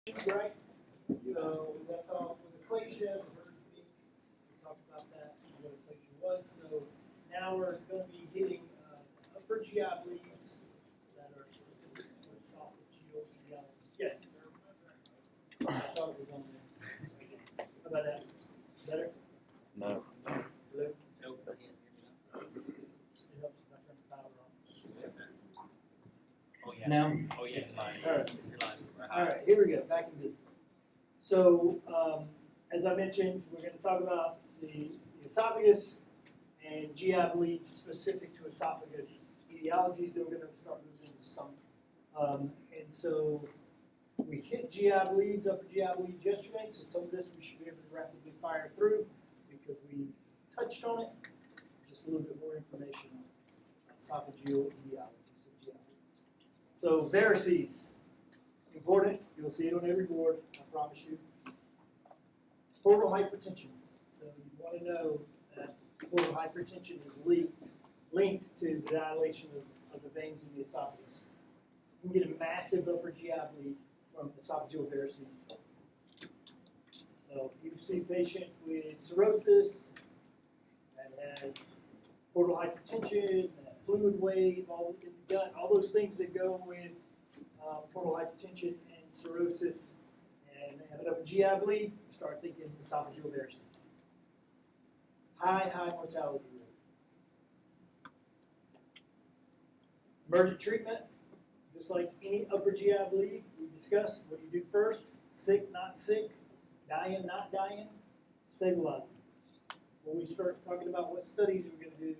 Right? So we left off with equation. We talked about that, what equation was. So now we're going to be getting upper GI bleeds that are specific to esophageal etiology. Yes, sir. I thought it was on there. How about that? Better? No. Hello? It helps if I turn the power on. Oh yeah. Now? Oh yeah. All right, here we go, back in business. So, as I mentioned, we're going to talk about the esophagus and GI bleeds specific to esophagus etiologies. Then we're going to start moving into stomach. And so, we hit GI bleeds, upper GI bleeds yesterday, so some of this we should be able to rapidly fire through because we touched on it. Just a little bit more information on esophageal etiologies of GI bleeds. So, varices. Important, you'll see it on every board, I promise you. Portal hypertension. So you want to know that portal hypertension is linked to the dilation of the veins in the esophagus. You can get a massive upper GI bleed from esophageal varices. So if you see a patient with cirrhosis that has portal hypertension, that fluid wave, all in the gut, all those things that go with portal hypertension and cirrhosis, and they have an upper GI bleed, start thinking esophageal varices. High mortality rate. Emergent treatment, just like any upper GI bleed, we discussed what do you do first? Sick, not sick, dying, not dying, stabilizing. When we start talking about what studies we're going to do,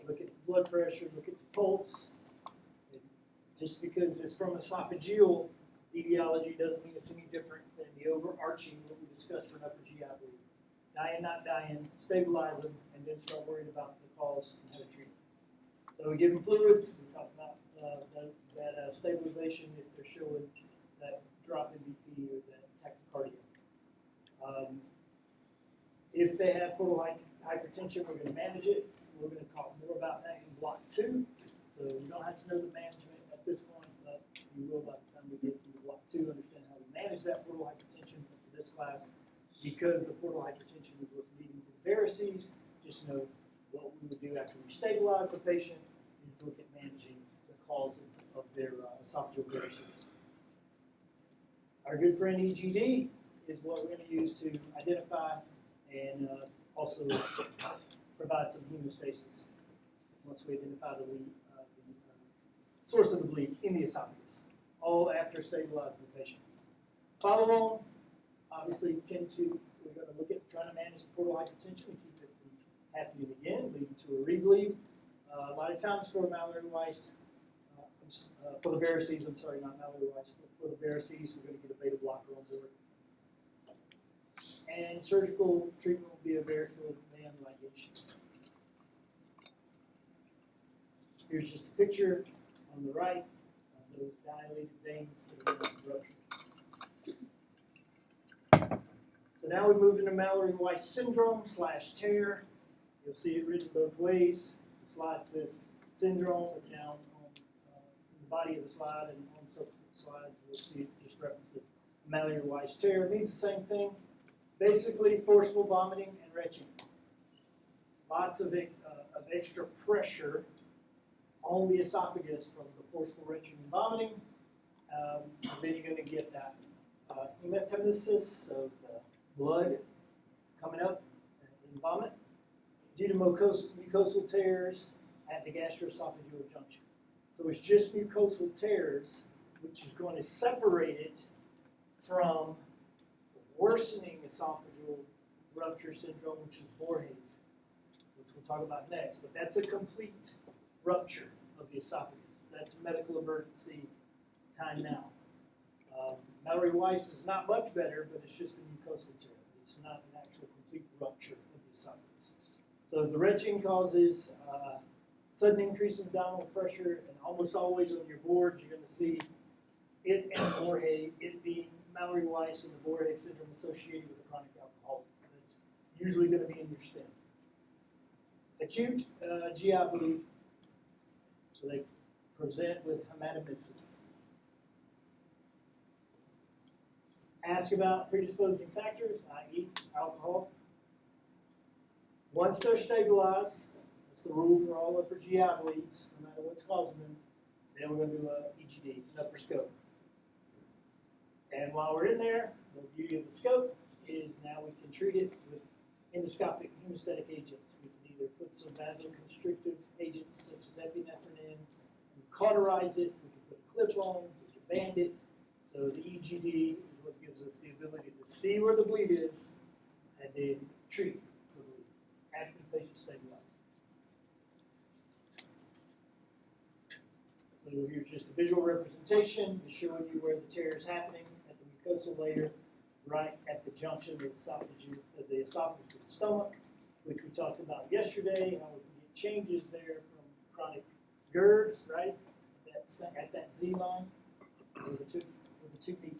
look at the blood pressure, look at the pulse. Just because it's from esophageal etiology doesn't mean it's any different than the overarching what we discussed for an upper GI bleed. Dying, not dying, stabilize them, and then start worrying about the cause and how to treat them. So we give them fluids. We talk about that stabilization if they're showing that drop in BP or that tachycardia. If they have portal hypertension, we're going to manage it. We're going to talk more about that in block 2. So you don't have to know the management at this point, but you will by the time we get to block 2, understand how we manage that portal hypertension for this class. Because the portal hypertension is what's leading to the varices, just know what we would do after we stabilize the patient is look at managing the causes of their esophageal varices. Our good friend EGD is what we're going to use to identify and also provide some hemostasis once we identify the source of the bleed in the esophagus, all after stabilizing the patient. Follow on, obviously, we're going to look at trying to manage the portal hypertension and keep it from happening again, leading to a rebleed. A lot of times for Mallory-Weiss, for the varices, I'm sorry, not Mallory-Weiss, but for the varices, we're going to get a beta blocker on board. And surgical treatment will be a varicose band ligation. Here's just a picture on the right of those dilated veins that are ruptured. So now we move into Mallory-Weiss syndrome / tear. You'll see it written both ways. The slide says syndrome down on the body of the slide, and on subsequent slides you'll see it just references Mallory-Weiss tear. It means the same thing. Basically, forceful vomiting and retching. Lots of extra pressure on the esophagus from the forceful retching and vomiting. Then you're going to get that hematemesis of the blood coming up in vomit due to mucosal tears at the gastroesophageal junction. So it's just mucosal tears, which is going to separate it from worsening esophageal rupture syndrome, which is Borhave, which we'll talk about next. But that's a complete rupture of the esophagus. That's medical emergency time now. Mallory-Weiss is not much better, but it's just a mucosal tear. It's not an actual complete rupture of the esophagus. So the retching causes sudden increase in abdominal pressure, and almost always on your board you're going to see it and Borhave, it being Mallory-Weiss and the Borhave syndrome associated with a chronic alcoholic. That's usually going to be in your stem. Acute GI bleed, so they present with hematemesis. Ask about predisposing factors, i.e. alcohol. Once they're stabilized, that's the rule for all upper GI bleeds, no matter what's causing them, then we're going to do a EGD, an upper scope. And while we're in there, the beauty of the scope is now we can treat it with endoscopic hemostatic agents. We can either put some vasoconstrictive agents such as epinephrine in, and cauterize it, we can put a clip on, we can band it. So the EGD is what gives us the ability to see where the bleed is and then treat the bleed after the patient stabilizes. So here's just a visual representation to showing you where the tear is happening at the mucosal layer, right at the junction of the esophagus and the stomach, which we talked about yesterday, how we can get changes there from chronic GERD, right, at that Z line, where the two meet.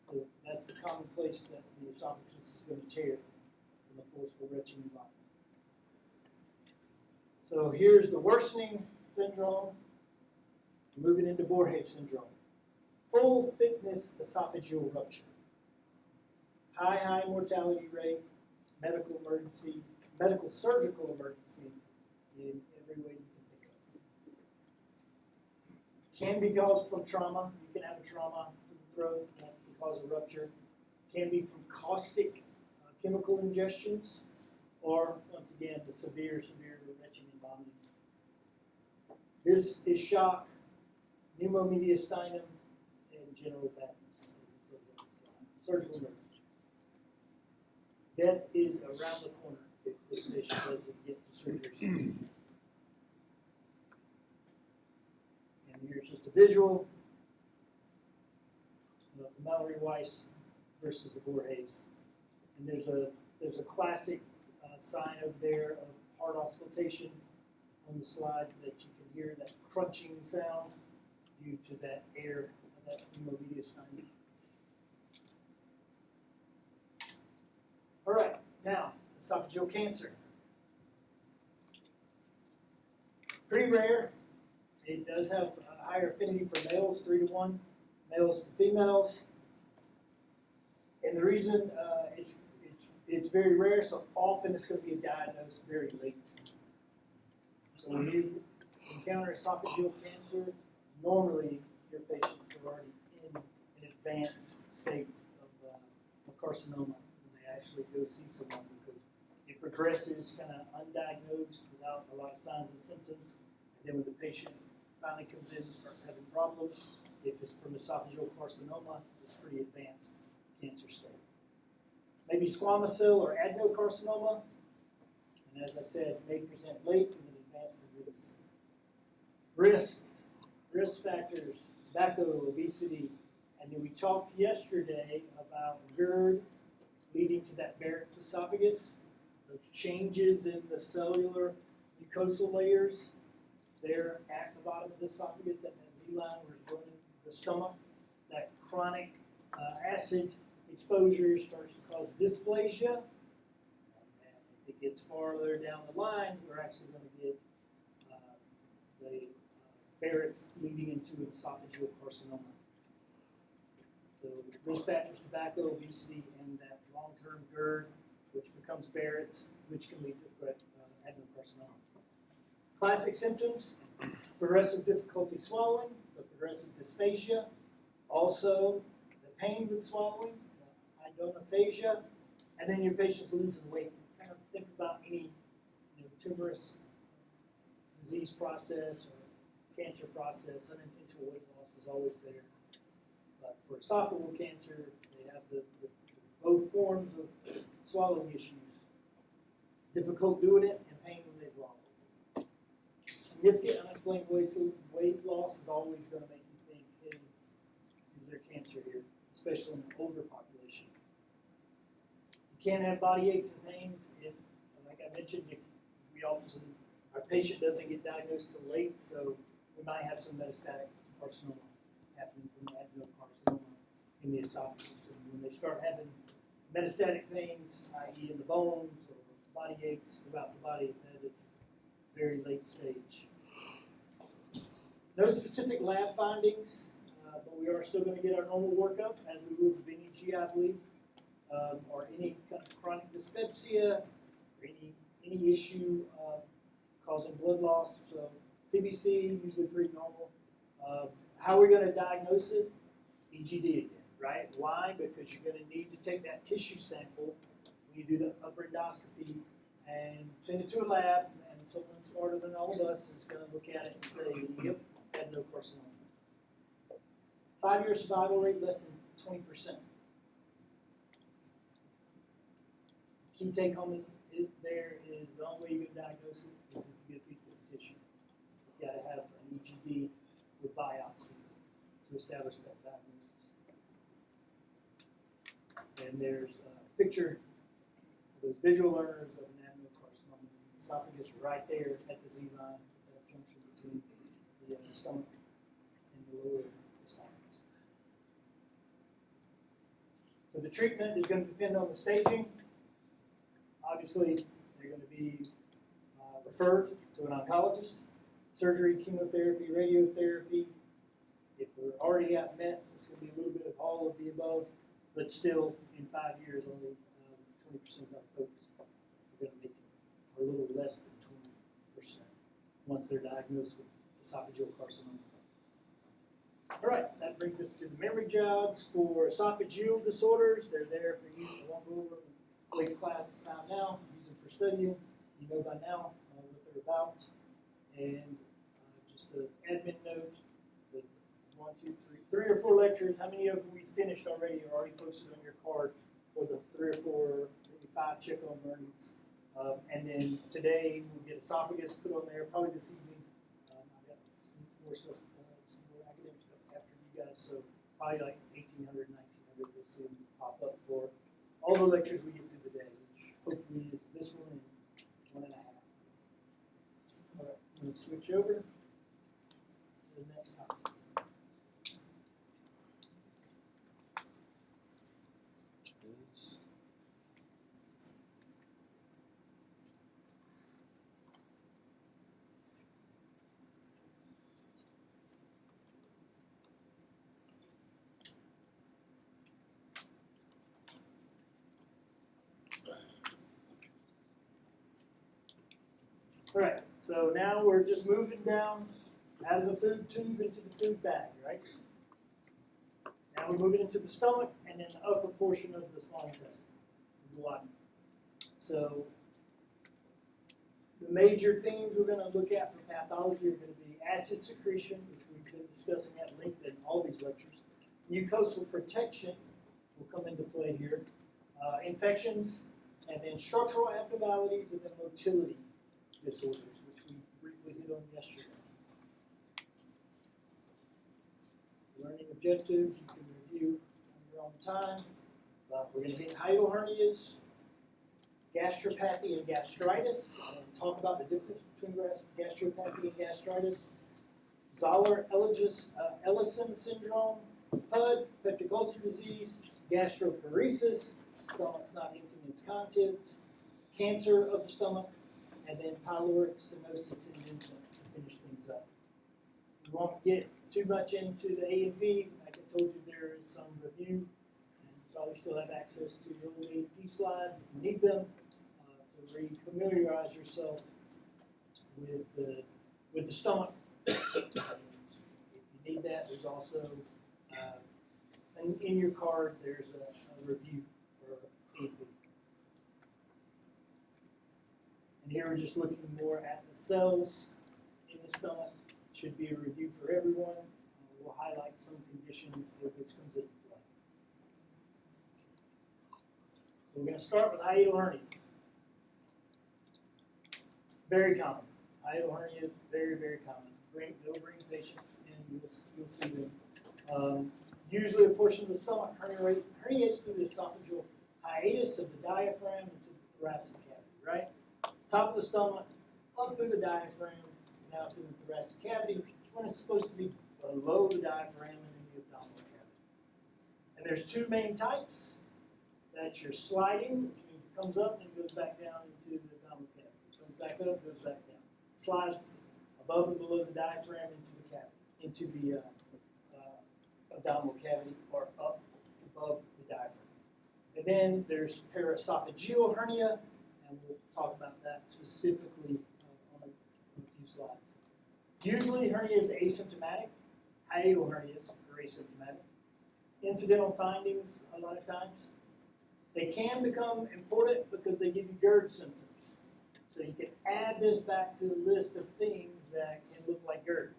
So that's the common place that the esophagus is going to tear from the forceful retching environment. So here's the worsening syndrome, moving into Borhave syndrome. Full thickness esophageal rupture. High mortality rate, medical emergency, medical surgical emergency in every way you can think of. Can be caused from trauma. You can have a trauma to the throat that can cause a rupture. Can be from caustic chemical ingestions, or once again the severe retching and vomiting. This is shock, pneumomediastinum, and general badness. Surgical emergency. Death is around the corner if this patient doesn't get to surgery soon. And here's just a visual of the Mallory Weiss versus the Borhaves. And there's a classic sign over there of heart auscultation on the slide that you can hear that crunching sound due to that air, that pneumomediastinum. All right, now, esophageal cancer. Pretty rare. It does have a higher affinity for males, 3-to-1, males to females. And the reason it's very rare, so often it's going to be diagnosed very late. So when you encounter esophageal cancer, normally your patients are already in an advanced state of carcinoma. Actually go see someone because it progresses kind of undiagnosed without a lot of signs and symptoms. And then when the patient finally comes in and starts having problems, if it's from esophageal carcinoma, it's pretty advanced cancer state. Maybe squamous cell or adenocarcinoma. And as I said, may present late with an advanced disease. Risk factors, tobacco, obesity. And then we talked yesterday about GERD leading to that Barrett's esophagus, those changes in the cellular mucosal layers there at the bottom of the esophagus, at that Z line where it's running the stomach, that chronic acid exposure starts to cause dysplasia. And if it gets farther down the line, we're actually going to get the Barrett's leading into an esophageal carcinoma. So risk factors, tobacco, obesity, and that long-term GERD, which becomes Barrett's, which can lead to adenocarcinoma. Classic symptoms, progressive difficulty swallowing, so progressive dysphagia, also the pain with swallowing, idonophagia, and then your patient's losing weight. Kind of think about any tumorous disease process or cancer process, unintentional weight loss is always there. But for esophageal cancer, they have both forms of swallowing issues. Difficult doing it and pain when they swallow. Significant unexplained weight loss is always going to make you think, hey, is there cancer here, especially in the older population. You can have body aches and pains if, like I mentioned, our patient doesn't get diagnosed till late, so we might have some metastatic carcinoma happening from adenocarcinoma in the esophagus. And when they start having metastatic pains, i.e. in the bones or body aches throughout the body, that is very late stage. No specific lab findings but we are still going to get our normal workup as we would with any GI bleed, or any kind of chronic dyspepsia, or any issue causing blood loss. So CBC, usually pretty normal. How are we going to diagnose it? EGD again, right? Why? Because you're going to need to take that tissue sample when you do the upper endoscopy and send it to a lab, and someone smarter than all of us is going to look at it and say, yep, adenocarcinoma. 5-year survival rate less than 20%. Key take home there is the only way you can diagnose it is if you get a piece of tissue. You got to have an EGD with biopsy to establish that diagnosis. And there's a picture of those visual learners of an adenocarcinoma. The esophagus right there at the Z line, that junction between the stomach and the lower esophagus. So the treatment is going to depend on the staging. Obviously, they're going to be referred to an oncologist. Surgery, chemotherapy, radiotherapy. If we're already at METs, it's going to be a little bit of all of the above, but still, in 5 years, only 20% of our folks are going to make it, or a little less than 20% once they're diagnosed with esophageal carcinoma. All right, that brings us to the memory jogs for esophageal disorders. They're there for you. I won't go over them in place class time now. Use them for studying. You know by now what they're about. And just an admin note, the 1, 2, 3 or 4 lectures, how many of them we finished already or already posted on your card for the 3 or 4, maybe 5 check-on learnings. And then today we'll get esophagus put on there, probably this evening. I've got some more stuff, some more academic stuff after you guys, so probably like 1800, 1900, we'll see them pop up for all the lectures we get through the day, which hopefully is this one and 1.5. All right, I'm going to switch over to the next topic. All right, so now we're just moving down out of the food tube into the food bag, right? Now we're moving into the stomach and then the upper portion of the small intestine, the duodenum. So the major things we're going to look at for pathology are going to be acid secretion, which we've been discussing at length in all these lectures. Mucosal protection will come into play here. Infections, and then structural abnormalities, and then motility disorders, which we briefly hit on yesterday. Learning objectives, you can review on your own time. We're going to hit hiatal hernias, gastropathy and gastritis, and talk about the difference between gastropathy and gastritis. Zoller-Ellison syndrome, PUD, peptic ulcer disease, gastroparesis, stomach's not emptying its contents, cancer of the stomach, and then pyloric stenosis in infants to finish things up. We won't get too much into the A and B. Like I told you, there is some review, and you probably still have access to your old A and B slides if you need them to re-familiarize yourself with the stomach. If you need that, there's also in your card there's a review for A and B. And here we're just looking more at the cells in the stomach. Should be a review for everyone. We'll highlight some conditions that this comes into play. So we're going to start with hiatal hernias. Very common. Hiatal hernia is very, very common. They'll bring patients in, you'll see them. Usually a portion of the stomach herniates through the esophageal hiatus of the diaphragm into the thoracic cavity, right? Top of the stomach, up through the diaphragm, now it's in the thoracic cavity, when it's supposed to be below the diaphragm and in the abdominal cavity. And there's 2 main types. That's your sliding, which means it comes up and goes back down into the abdominal cavity. It comes back up, goes back down. Slides above and below the diaphragm into the cavity, into the abdominal cavity or up above the diaphragm. And then there's paraesophageal hernia, and we'll talk about that specifically on a few slides. Usually hernia is asymptomatic. Hiatal hernias are asymptomatic. Incidental findings, a lot of times. They can become important because they give you GERD symptoms. So you can add this back to the list of things that can look like GERD.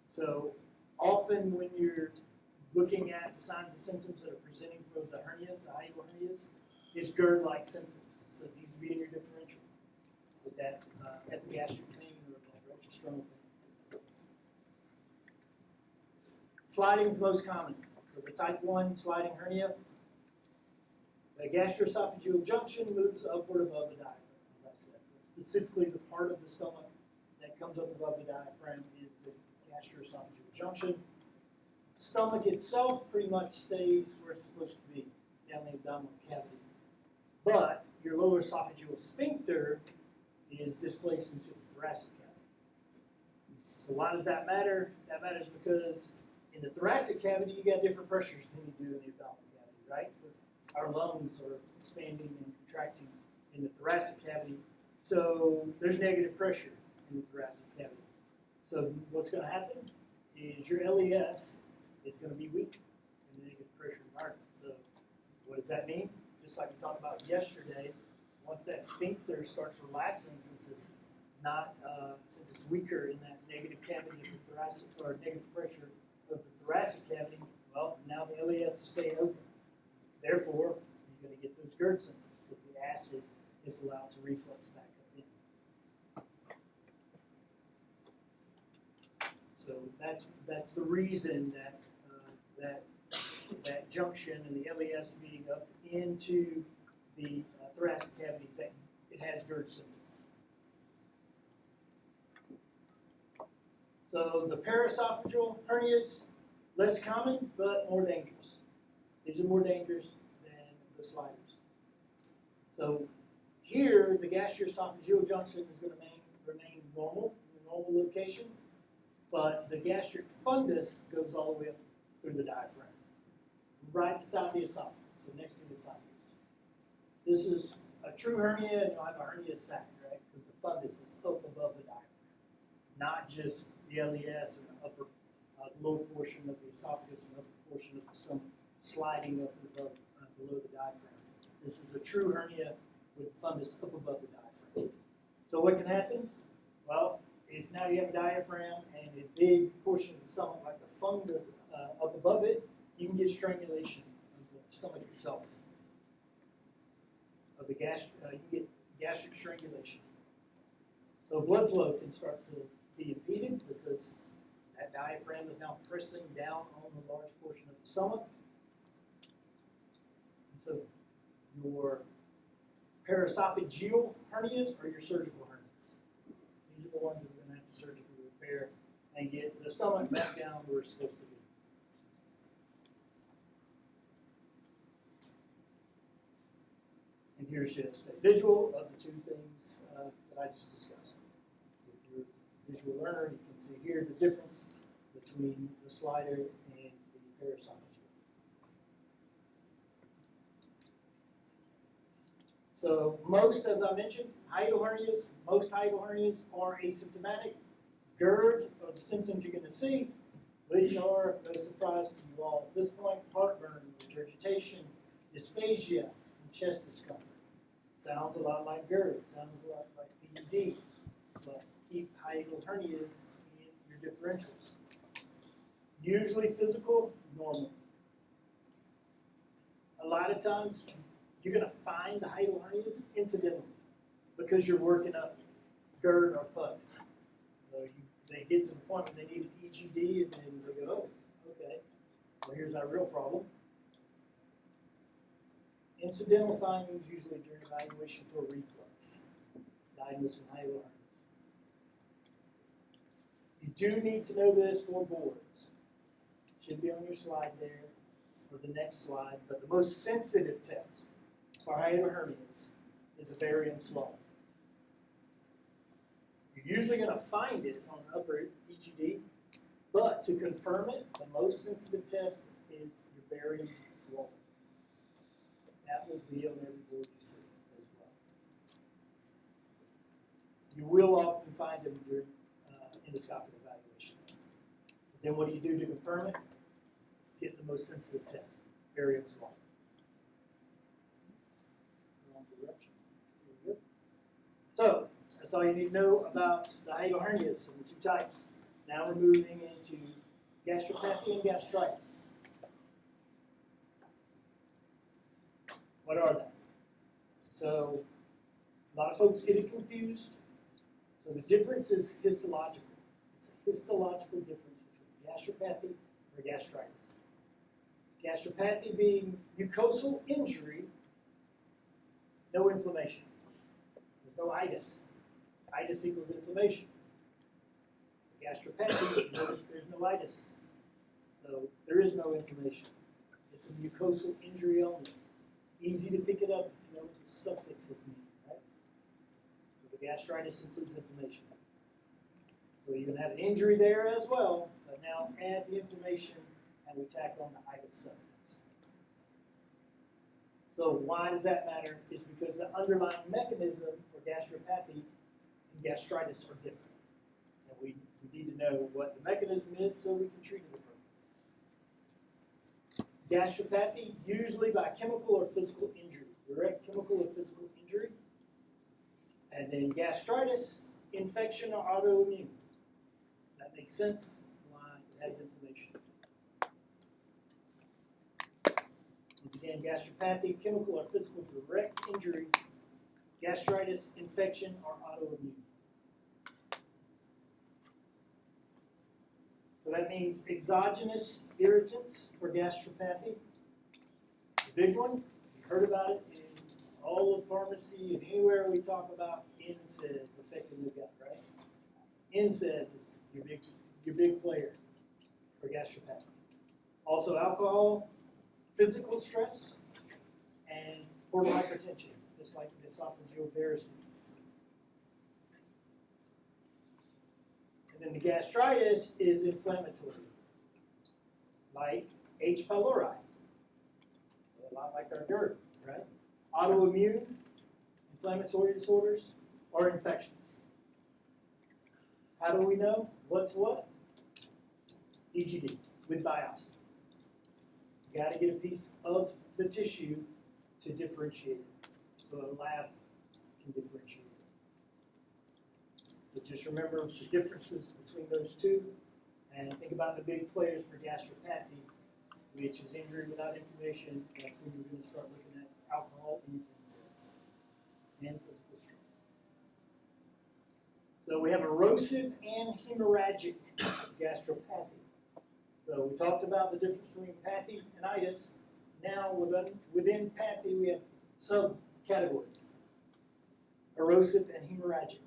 So often when you're looking at the signs and symptoms that are presenting for the hernias, the hiatal hernias, is GERD-like symptoms. So it needs to be in your differential with that epigastric pain or that retrosternal pain. Sliding is most common. So the type 1 sliding hernia, the gastroesophageal junction moves upward above the diaphragm, as I said. Specifically, the part of the stomach that comes up above the diaphragm is the gastroesophageal junction. Stomach itself pretty much stays where it's supposed to be, down the abdominal cavity. But your lower esophageal sphincter is displaced into the thoracic cavity. So why does that matter? That matters because in the thoracic cavity, you got different pressures than you do in the abdominal cavity, right? Because our lungs are expanding and contracting in the thoracic cavity. So there's negative pressure in the thoracic cavity. So what's going to happen is your LES is going to be weak in the negative pressure environment. So what does that mean? Just like we talked about yesterday, once that sphincter starts relaxing, since it's not, since it's weaker in that negative cavity of the thoracic, or negative pressure of the thoracic cavity, well, now the LES is staying open. Therefore, you're going to get those GERD symptoms because the acid is allowed to reflux back up in. So that's the reason that that junction and the LES being up into the thoracic cavity, that it has GERD symptoms. So the paraesophageal hernias, less common but more dangerous. These are more dangerous than the sliders. So here, the gastroesophageal junction is going to remain normal, in the normal location, but the gastric fundus goes all the way up through the diaphragm, right beside the esophagus, so next to the esophagus. This is a true hernia, and you'll have a hernia sac, right? Because the fundus is up above the diaphragm, not just the LES and the upper, lower portion of the esophagus and upper portion of the stomach sliding up above, below the diaphragm. This is a true hernia with fundus up above the diaphragm. So what can happen? Well, if now you have a diaphragm and a big portion of the stomach, like the fundus up above it, you can get strangulation of the stomach itself. Of the you get gastric strangulation. So blood flow can start to be impeded because that diaphragm is now pressing down on the large portion of the stomach. And so your paraesophageal hernias are your surgical hernias. These are the ones that we're going to have to surgically repair and get the stomach back down where it's supposed to be. And here's just a visual of the two things that I just discussed. If you're a visual learner, you can see here the difference between the slider and the paraesophageal. So most, as I mentioned, most hiatal hernias are asymptomatic. GERD are the symptoms you're going to see, which are, no surprise to you all at this point, heartburn, regurgitation, dysphagia, and chest discomfort. Sounds a lot like GERD, sounds a lot like PUD, but keep hiatal hernias in your differentials. Usually physical, normal. A lot of times, you're going to find the hiatal hernias incidentally because you're working up GERD or PUD. So they get to the point where they need an EGD and then they go, oh, okay, well here's our real problem. Incidental findings usually during evaluation for reflux, diagnosing hiatal hernias. You do need to know this for boards. Should be on your slide there or the next slide, but the most sensitive test for hiatal hernias is a barium swallow. You're usually going to find it on the upper EGD, but to confirm it, the most sensitive test is your barium swallow. That will be on every board you see as well. You will often find them during endoscopic evaluation. But then what do you do to confirm it? Get the most sensitive test, barium swallow. Wrong direction. There we go. So, that's all you need to know about the hiatal hernias and the two types. Now we're moving into gastropathy and gastritis. What are they? So, a lot of folks get it confused. So the difference is histological. It's a histological difference between gastropathy or gastritis. Gastropathy being mucosal injury, no inflammation. There's no itis. Itis equals inflammation. Gastropathy, there's no itis. So there is no inflammation. It's a mucosal injury only. Easy to pick it up if you know what the suffixes mean, right? So the gastritis includes inflammation. So you can have an injury there as well, but now add the inflammation and we tack on the itis suffix. So why does that matter? It's because the underlying mechanism for gastropathy and gastritis are different. And we need to know what the mechanism is so we can treat it appropriately. Gastropathy, usually by chemical or physical injury, direct chemical or physical injury. And then gastritis, infection or autoimmune. That makes sense why it has inflammation. Once again, gastropathy, chemical or physical direct injury, gastritis, infection, or autoimmune. So that means exogenous irritants for gastropathy. The big one, you've heard about it in all of pharmacy and anywhere we talk about NSAIDs affecting the gut, right? NSAIDs is your big player for gastropathy. Also alcohol, physical stress, and portal hypertension, just like esophageal varices. And then the gastritis is inflammatory, like H. pylori, a lot like our GERD, right? Autoimmune, inflammatory disorders, or infections. How do we know what's what? EGD with biopsy. You got to get a piece of the tissue to differentiate it, so a lab can differentiate it. But just remember the differences between those two, and think about the big players for gastropathy, which is injury without inflammation. That's when you're going to start looking at alcohol and NSAIDs and physical stress. So we have erosive and hemorrhagic gastropathy. So we talked about the difference between pathy and itis. Now within pathy we have subcategories: erosive and hemorrhagic.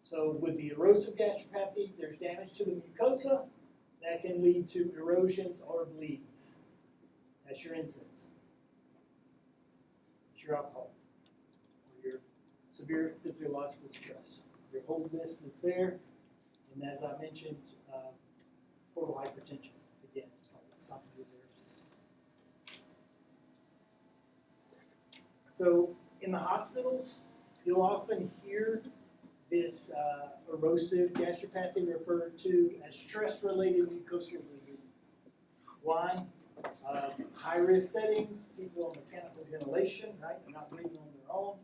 So with the erosive gastropathy, there's damage to the mucosa that can lead to erosions or bleeds. That's your NSAIDs. It's your alcohol, or your severe physiological stress. Your whole list is there. And as I mentioned, portal hypertension, again, just like esophageal varices. So in the hospitals, you'll often hear this erosive gastropathy referred to as stress-related mucosal disease. Why? High-risk settings, people on mechanical ventilation, right? They're not breathing on their own.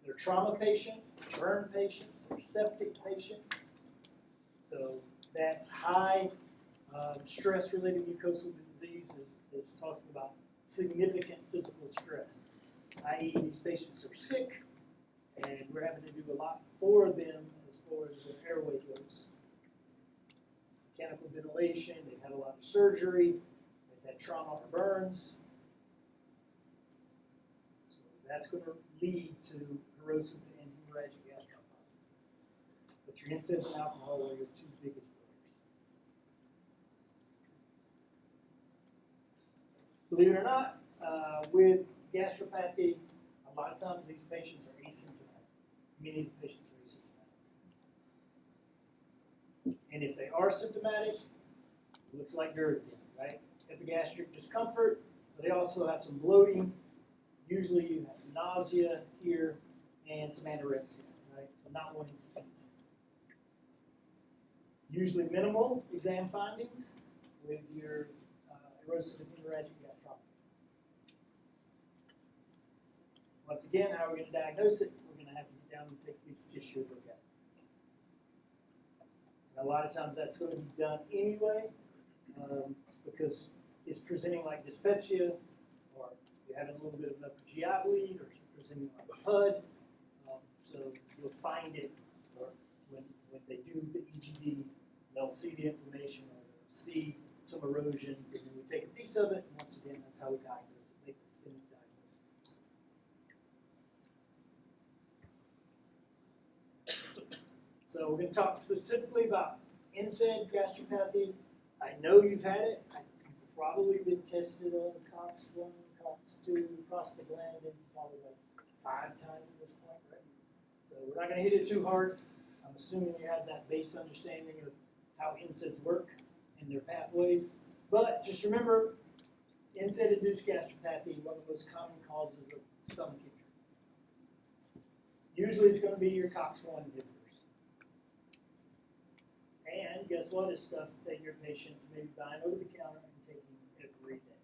They're trauma patients, they're burn patients, they're septic patients. So that high stress-related mucosal disease is talking about significant physical stress, i.e. these patients are sick, and we're having to do a lot for them as far as their airway goes. Mechanical ventilation, they've had a lot of surgery, they've had trauma or burns. So that's going to lead to erosive and hemorrhagic gastropathy. But your NSAIDs and alcohol are your two biggest players. Believe it or not, with gastropathy, a lot of times these patients are asymptomatic, many of the patients are asymptomatic. And if they are symptomatic, it looks like GERD again, right? Epigastric discomfort, but they also have some bloating. Usually you have nausea here and some anorexia, right? So not wanting to eat. Usually minimal exam findings with your erosive hemorrhagic gastropathy. Once again, how are we going to diagnose it? We're going to have to get down and take a piece of tissue and look at it. And a lot of times that's going to be done anyway because it's presenting like dyspepsia, or you're having a little bit of an upper GI bleed, or it's presenting like a PUD. So you'll find it, or when they do the EGD, they'll see the inflammation, or they'll see some erosions, and then we take a piece of it, and once again, that's how we diagnose it, make a definitive diagnosis. So we're going to talk specifically about NSAID gastropathy. I know you've had it. You've probably been tested on COX-1, COX-2, prostaglandin, probably like 5 times at this point, right? So we're not going to hit it too hard. I'm assuming you have that base understanding of how NSAIDs work and their pathways. But just remember, NSAID-induced gastropathy, one of the most common causes of stomach injury. Usually it's going to be your COX-1 inhibitors. And guess what? It's stuff that your patients may be buying over the counter and taking every day.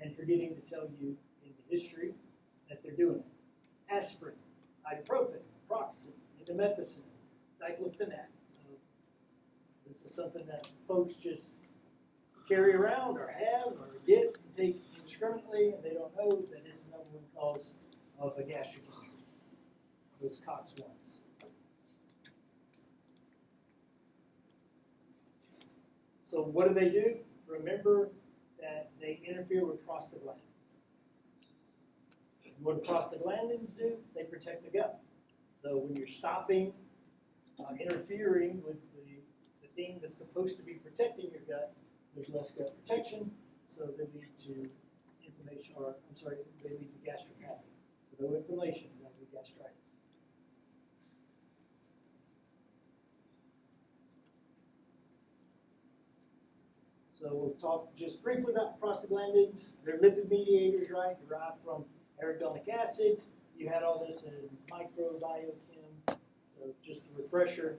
And forgetting to tell you in the history that they're doing it. Aspirin, ibuprofen, naproxen, indomethacin, diclofenac. So this is something that folks just carry around or have or get and take indiscriminately, and they don't know that it's the number one cause of a gastric injury, those COX-1s. So what do? Remember that they interfere with prostaglandins. And what do prostaglandins do? They protect the gut. So when you're stopping, interfering with the thing that's supposed to be protecting your gut, there's less gut protection, so they lead to inflammation, they lead to gastropathy. So no inflammation, that would be gastritis. So we'll talk just briefly about prostaglandins. They're lipid mediators, right, derived from arachidonic acid. You had all this in microbiochem. So just a refresher,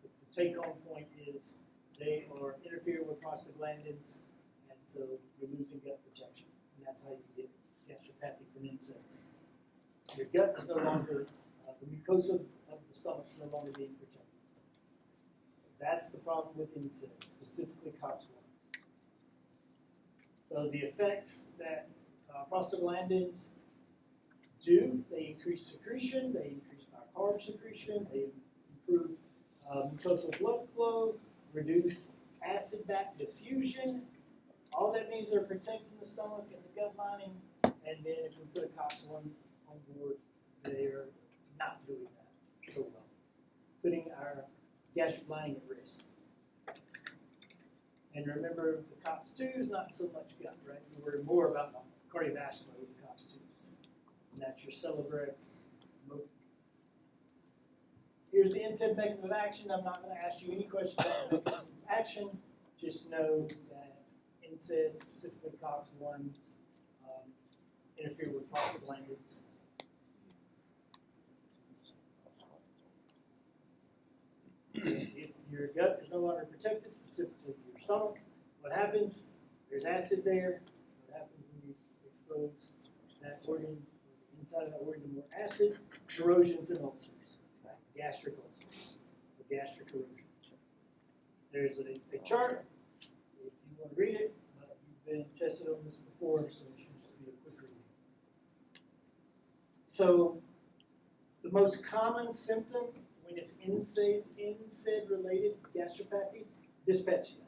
the take-home point is they are interfering with prostaglandins, and so you're losing gut protection. And that's how you get gastropathy from NSAIDs. Your gut is no longer, the mucosa of the stomach is no longer being protected. That's the problem with NSAIDs, specifically COX-1. So the effects that prostaglandins do, they increase secretion, they increase bicarb secretion, they improve mucosal blood flow, reduce acid back diffusion. All that means they're protecting the stomach and the gut lining, and then if we put a COX-1 on board, they're not doing that so well, putting our gastric lining at risk. And remember, the COX-2 is not so much gut, right? We worry more about the cardiovascular with the COX-2s. And that's your Celebrex. Here's the NSAID mechanism of action. I'm not going to ask you any questions about the mechanism of action. Just know that NSAIDs, specifically COX-1s, interfere with prostaglandins. If your gut is no longer protected, specifically your stomach, what happens? There's acid there. What happens when you expose that organ, inside of that organ to more acid? Erosions and ulcers, gastric ulcers, or gastric erosions. There's a chart, if you want to read it, you've been tested on this before, so it should just be a quick reading. So the most common symptom when it's NSAID-related gastropathy, dyspepsia,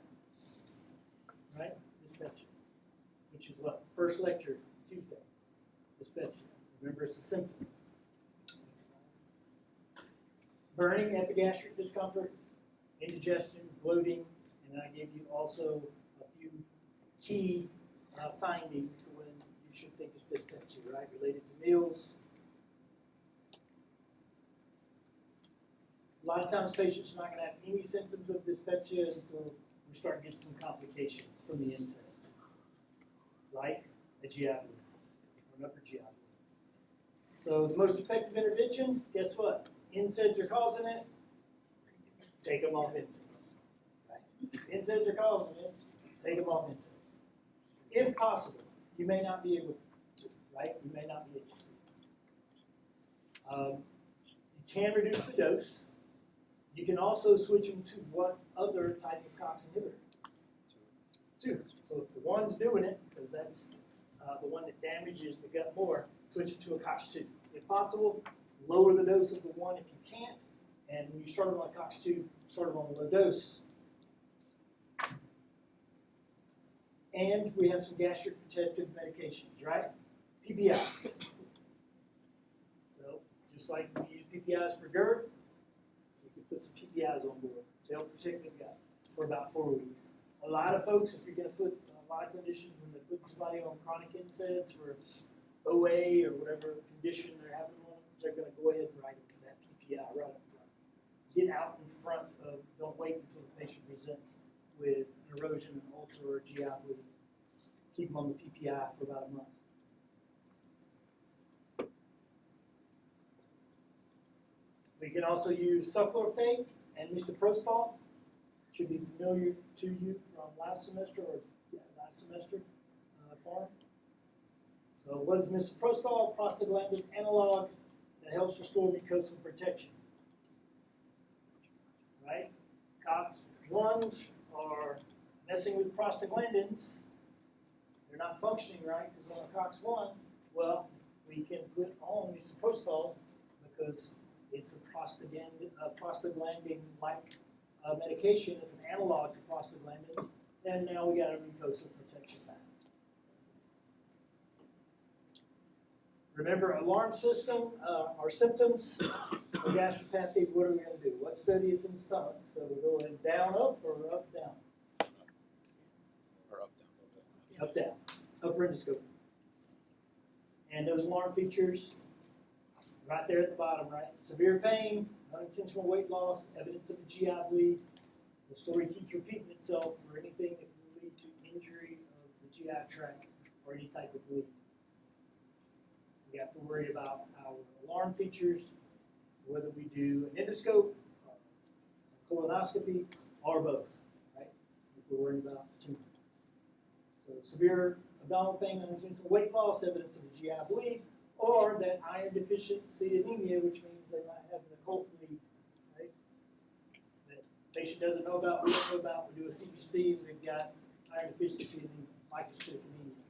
right? Dyspepsia, which is what? First lecture, Tuesday, dyspepsia. Remember, it's a symptom. Burning, epigastric discomfort, indigestion, bloating, and then I gave you also a few key findings when you should think it's dyspepsia, right? Related to meals, A lot of times patients are not going to have any symptoms of dyspepsia until we start getting some complications from the NSAIDs, like a GI bleed or an upper GI bleed. So the most effective intervention, guess what? NSAIDs are causing it, take them off NSAIDs. Right? NSAIDs are causing it, take them off NSAIDs. If possible, you may not be able to, right? You may not be able to. You can reduce the dose. You can also switch them to what other type of COX inhibitor? 2. So if the one's doing it, because that's the one that damages the gut more, switch it to a COX-2. If possible, lower the dose of the one if you can't, and when you start them on COX-2, start them on the low dose. And we have some gastric protective medications, right? PPIs. So just like we use PPIs for GERD, we can put some PPIs on board to help protect the gut for about 4 weeks. A lot of folks, if you're going to put a lot of clinicians, when they put somebody on chronic NSAIDs for OA or whatever condition they're having on, they're going to go ahead and write them that PPI right up front. Get out in front of, don't wait until the patient presents with an erosion, an ulcer, or GI bleed. Keep them on the PPI for about a month. We can also use sucralfate and misoprostol. Should be familiar to you from last semester or last semester form. So what is misoprostol? Prostaglandin analog that helps restore mucosal protection. Right? COX-1s are messing with prostaglandins. They're not functioning right because on a COX-1, well, we can put on misoprostol because it's a prostaglandin-like medication. It's an analog to prostaglandins, and now we got a mucosal protection back. Remember, alarm system, our symptoms of gastropathy, what are we going to do? What study is in the stomach? So we're going down, up, or up, down? Or up, down. Up, down. Upper endoscopy. And those alarm features, right there at the bottom, right? Severe pain, unintentional weight loss, evidence of a GI bleed. The story keeps repeating itself for anything that can lead to injury of the GI tract or any type of bleed. We have to worry about our alarm features, whether we do an endoscope, a colonoscopy, or both, right? If we're worried about the tumor. So severe abdominal pain, unintentional weight loss, evidence of a GI bleed, or that iron deficiency anemia, which means they might have an occult bleed, right? That patient doesn't know about, we don't know about. We do a CBC, we've got iron deficiency anemia, microcytic anemia.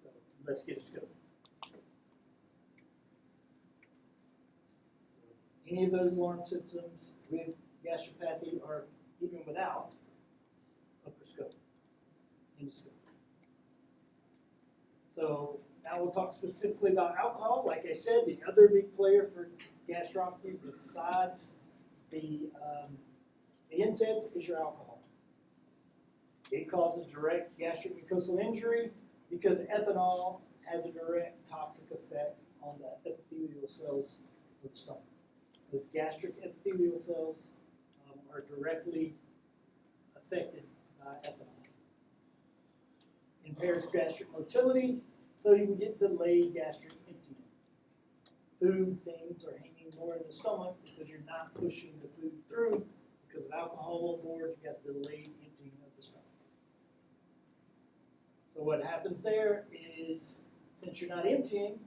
So let's get a scope. Any of those alarm symptoms with gastropathy or even without, upper scope, endoscope. So now we'll talk specifically about alcohol. Like I said, the other big player for gastropathy besides the NSAIDs is your alcohol. It causes direct gastric mucosal injury because ethanol has a direct toxic effect on the epithelial cells of the stomach. Those gastric epithelial cells are directly affected by ethanol. Impairs gastric motility, so you can get delayed gastric emptying. Food things are hanging more in the stomach because you're not pushing the food through. Because of alcohol on board, you got delayed emptying of the stomach. So what happens there is, since you're not emptying,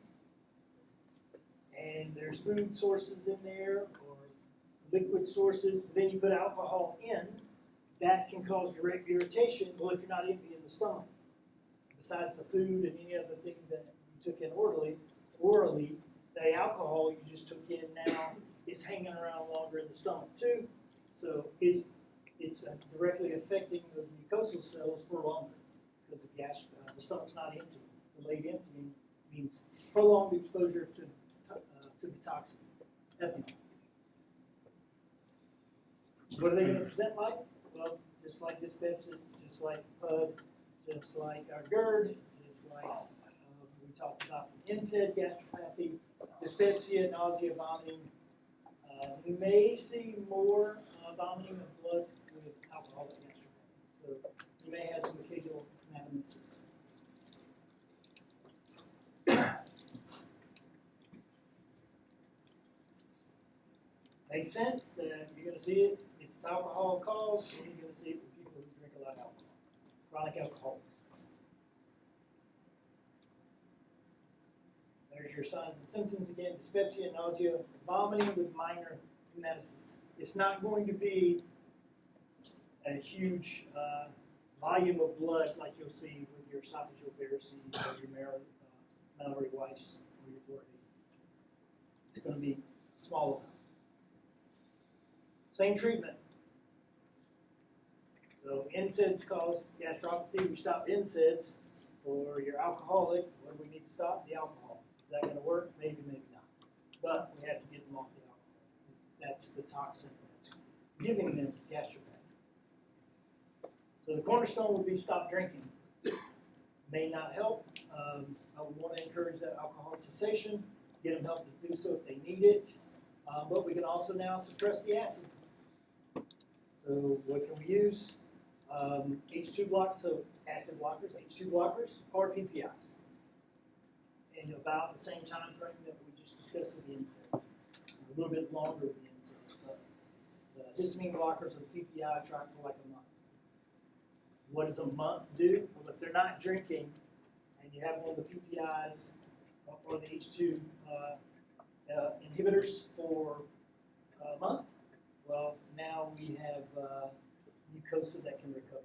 and there's food sources in there or liquid sources, then you put alcohol in, that can cause direct irritation. Well, if you're not emptying the stomach, besides the food and any other thing that you took in orally, the alcohol you just took in now is hanging around longer in the stomach too. So it's directly affecting the mucosal cells for longer because the stomach's not empty. Delayed emptying means prolonged exposure to the toxin, ethanol. What are they going to present like? Well, just like dyspepsia, just like PUD, just like our GERD, just like we talked about from NSAID, gastropathy, dyspepsia, nausea, vomiting, You may see more vomiting of blood with alcoholic gastropathy. So you may have some occasional anamnesis. Makes sense that you're going to see it if it's alcohol caused, and you're going to see it with people who drink a lot of alcohol, chronic alcoholics. There's your signs and symptoms again: dyspepsia, nausea, vomiting with minor hematesis. It's not going to be a huge volume of blood like you'll see with your esophageal varices or your Mallory Weiss or your Gordy. It's going to be small amount. Same treatment. So NSAIDs cause gastropathy. We stop NSAIDs. For your alcoholic, what do we need to stop? The alcohol. Is that going to work? Maybe, maybe not. But we have to get them off the alcohol. That's the toxin that's giving them gastropathy. So the cornerstone would be stop drinking. May not help. I would want to encourage that alcohol cessation. Get them help to do so if they need it. But we can also now suppress the acid. So what can we use? H2 blockers, so acid blockers, H2 blockers, or PPIs. And about the same time frame that we just discussed with the NSAIDs. A little bit longer with the NSAIDs, but the histamine blockers or PPI try for like a month. What does a month do? Well, if they're not drinking and you have one of the PPIs or the H2 inhibitors for a month, well, now we have mucosa that can recover.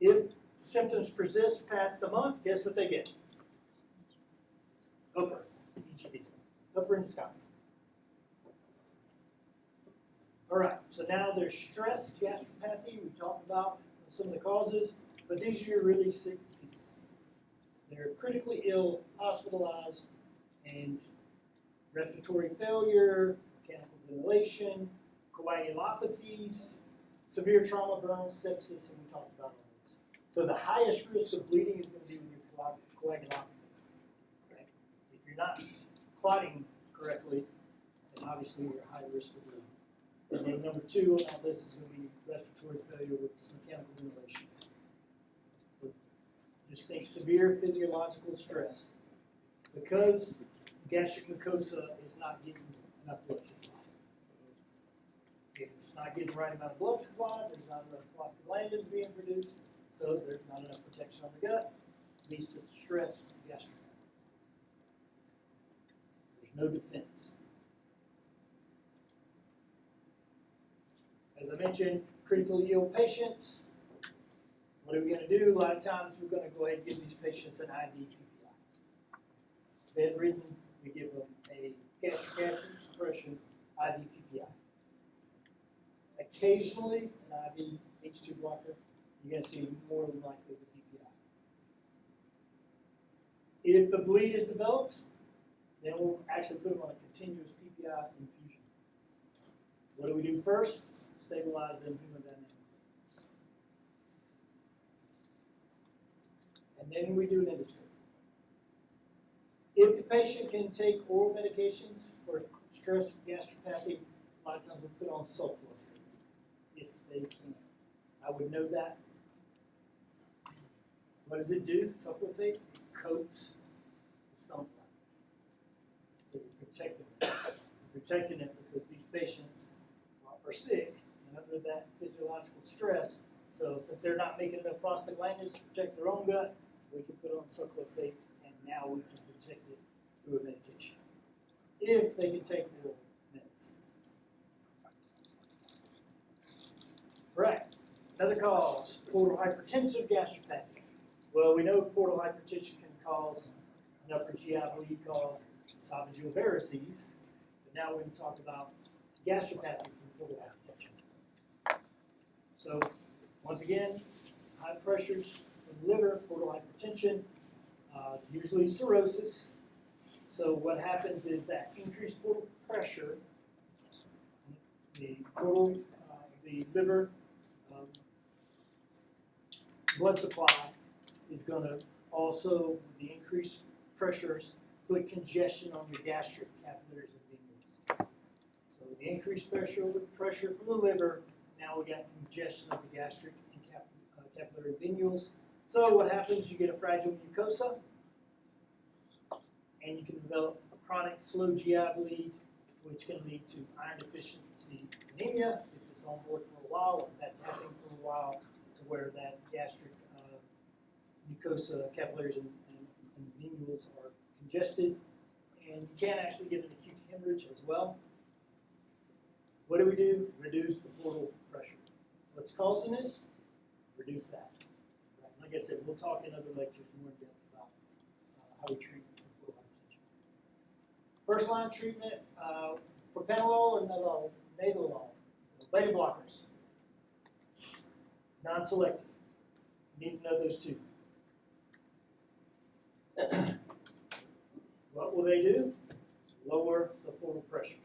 If symptoms persist past a month, guess what they get? Upper, EGD, upper endoscopy. All right, so now there's stress gastropathy. We talked about some of the causes, but these are your really sick pieces. They're critically ill, hospitalized, and respiratory failure, mechanical ventilation, coagulopathies, severe trauma, burns, sepsis, and we talked about all those. So the highest risk of bleeding is going to be with your coagulopathies. Okay? If you're not clotting correctly, then obviously you're at high risk for bleeding. And then number 2 on that list is going to be respiratory failure with mechanical ventilation. So just think severe physiological stress. Because gastric mucosa is not getting enough blood supply. If it's not getting the right amount of blood supply, there's not enough prostaglandins being produced, so there's not enough protection on the gut, leads to stress gastropathy. There's no defense. As I mentioned, critically ill patients, what are we going to do? A lot of times we're going to go ahead and give these patients an IV PPI. Bedridden, we give them a gastric acid suppression IV PPI. Occasionally, an IV H2 blocker, you're going to see more than likely the PPI. If the bleed is developed, then we'll actually put them on a continuous PPI infusion. What do we do first? Stabilize them hemodynamically. And then we do an endoscopy. If the patient can take oral medications for stress gastropathy, a lot of times we put on sulfur if they can. I would know that. What does it do? Sulfate? It coats the stomach. So you're protecting it. You're protecting it because these patients are sick and under that physiological stress. So since they're not making enough prostaglandins to protect their own gut, we can put on sulfate, and now we can protect it through a medication. If they can take oral meds. Right. Another cause, portal hypertensive gastropathy. Well, we know portal hypertension can cause an upper GI bleed called esophageal varices, but now we're going to talk about gastropathy from portal hypertension. So, once again, high pressures in the liver, portal hypertension, usually cirrhosis. So what happens is that increased portal pressure, the liver blood supply is going to also, with the increased pressures, put congestion on your gastric capillaries and venules. So the increased pressure from the liver, now we got congestion of the gastric and capillary venules. So what happens, you get a fragile mucosa, and you can develop a chronic slow GI bleed, which can lead to iron deficiency anemia if it's on board for a while, or if that's happening for a while, to where that gastric mucosa, capillaries, and venules are congested, and you can actually get an acute hemorrhage as well. What do? Reduce the portal pressure. What's causing it? Reduce that. Right. Like I said, we'll talk in other lectures more in depth about how we treat portal hypertension. First line treatment, propranolol or nadolol, beta blockers, non-selective. You need to know those two. What will they do? Lower the portal pressures.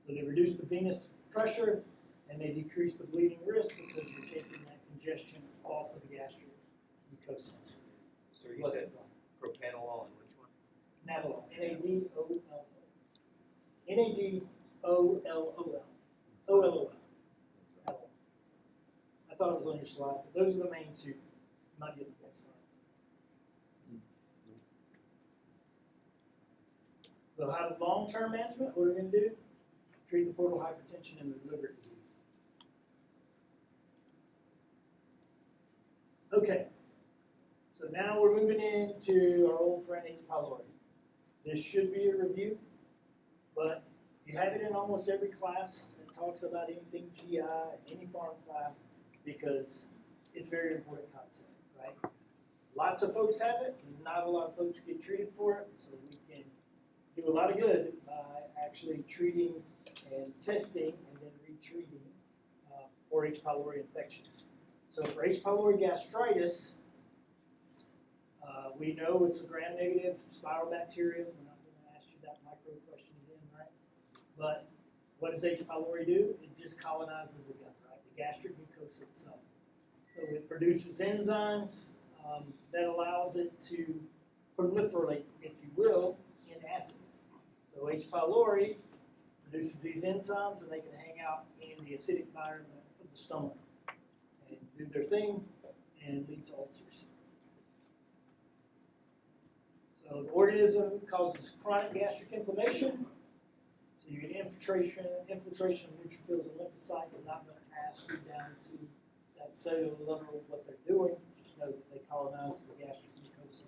So they reduce the venous pressure and they decrease the bleeding risk because you're taking that congestion off of the gastric mucosa. So you said propranolol and which one? Nadolol. N-A-D-O-L-O. N-A-D-O-L-O-L. O-L-O-L. I thought it was on your slide, but those are the main two. Might be on the next slide. So how to long-term management, what are we going to do? Treat the portal hypertension and the liver disease. Okay, so now we're moving into our old friend H. pylori. This should be a review, but you have it in almost every class that talks about anything GI, any pharm class, because it's a very important concept, right? Lots of folks have it, and not a lot of folks get treated for it, so we can do a lot of good by actually treating and testing and then retreating for H. pylori infections. So for H. pylori gastritis, we know it's a gram-negative spiral bacterium. We're not going to ask you that micro question again, right? But what does H. pylori do? It just colonizes the gut, right? The gastric mucosa itself. So it produces enzymes that allows it to proliferate, if you will, in acid. So H. pylori produces these enzymes, and they can hang out in the acidic environment of the stomach and do their thing and lead to ulcers. So the organism causes chronic gastric inflammation. So you get infiltration of neutrophils and lymphocytes. I'm not going to ask you down to that cellular level what they're doing. Just know that they colonize the gastric mucosa.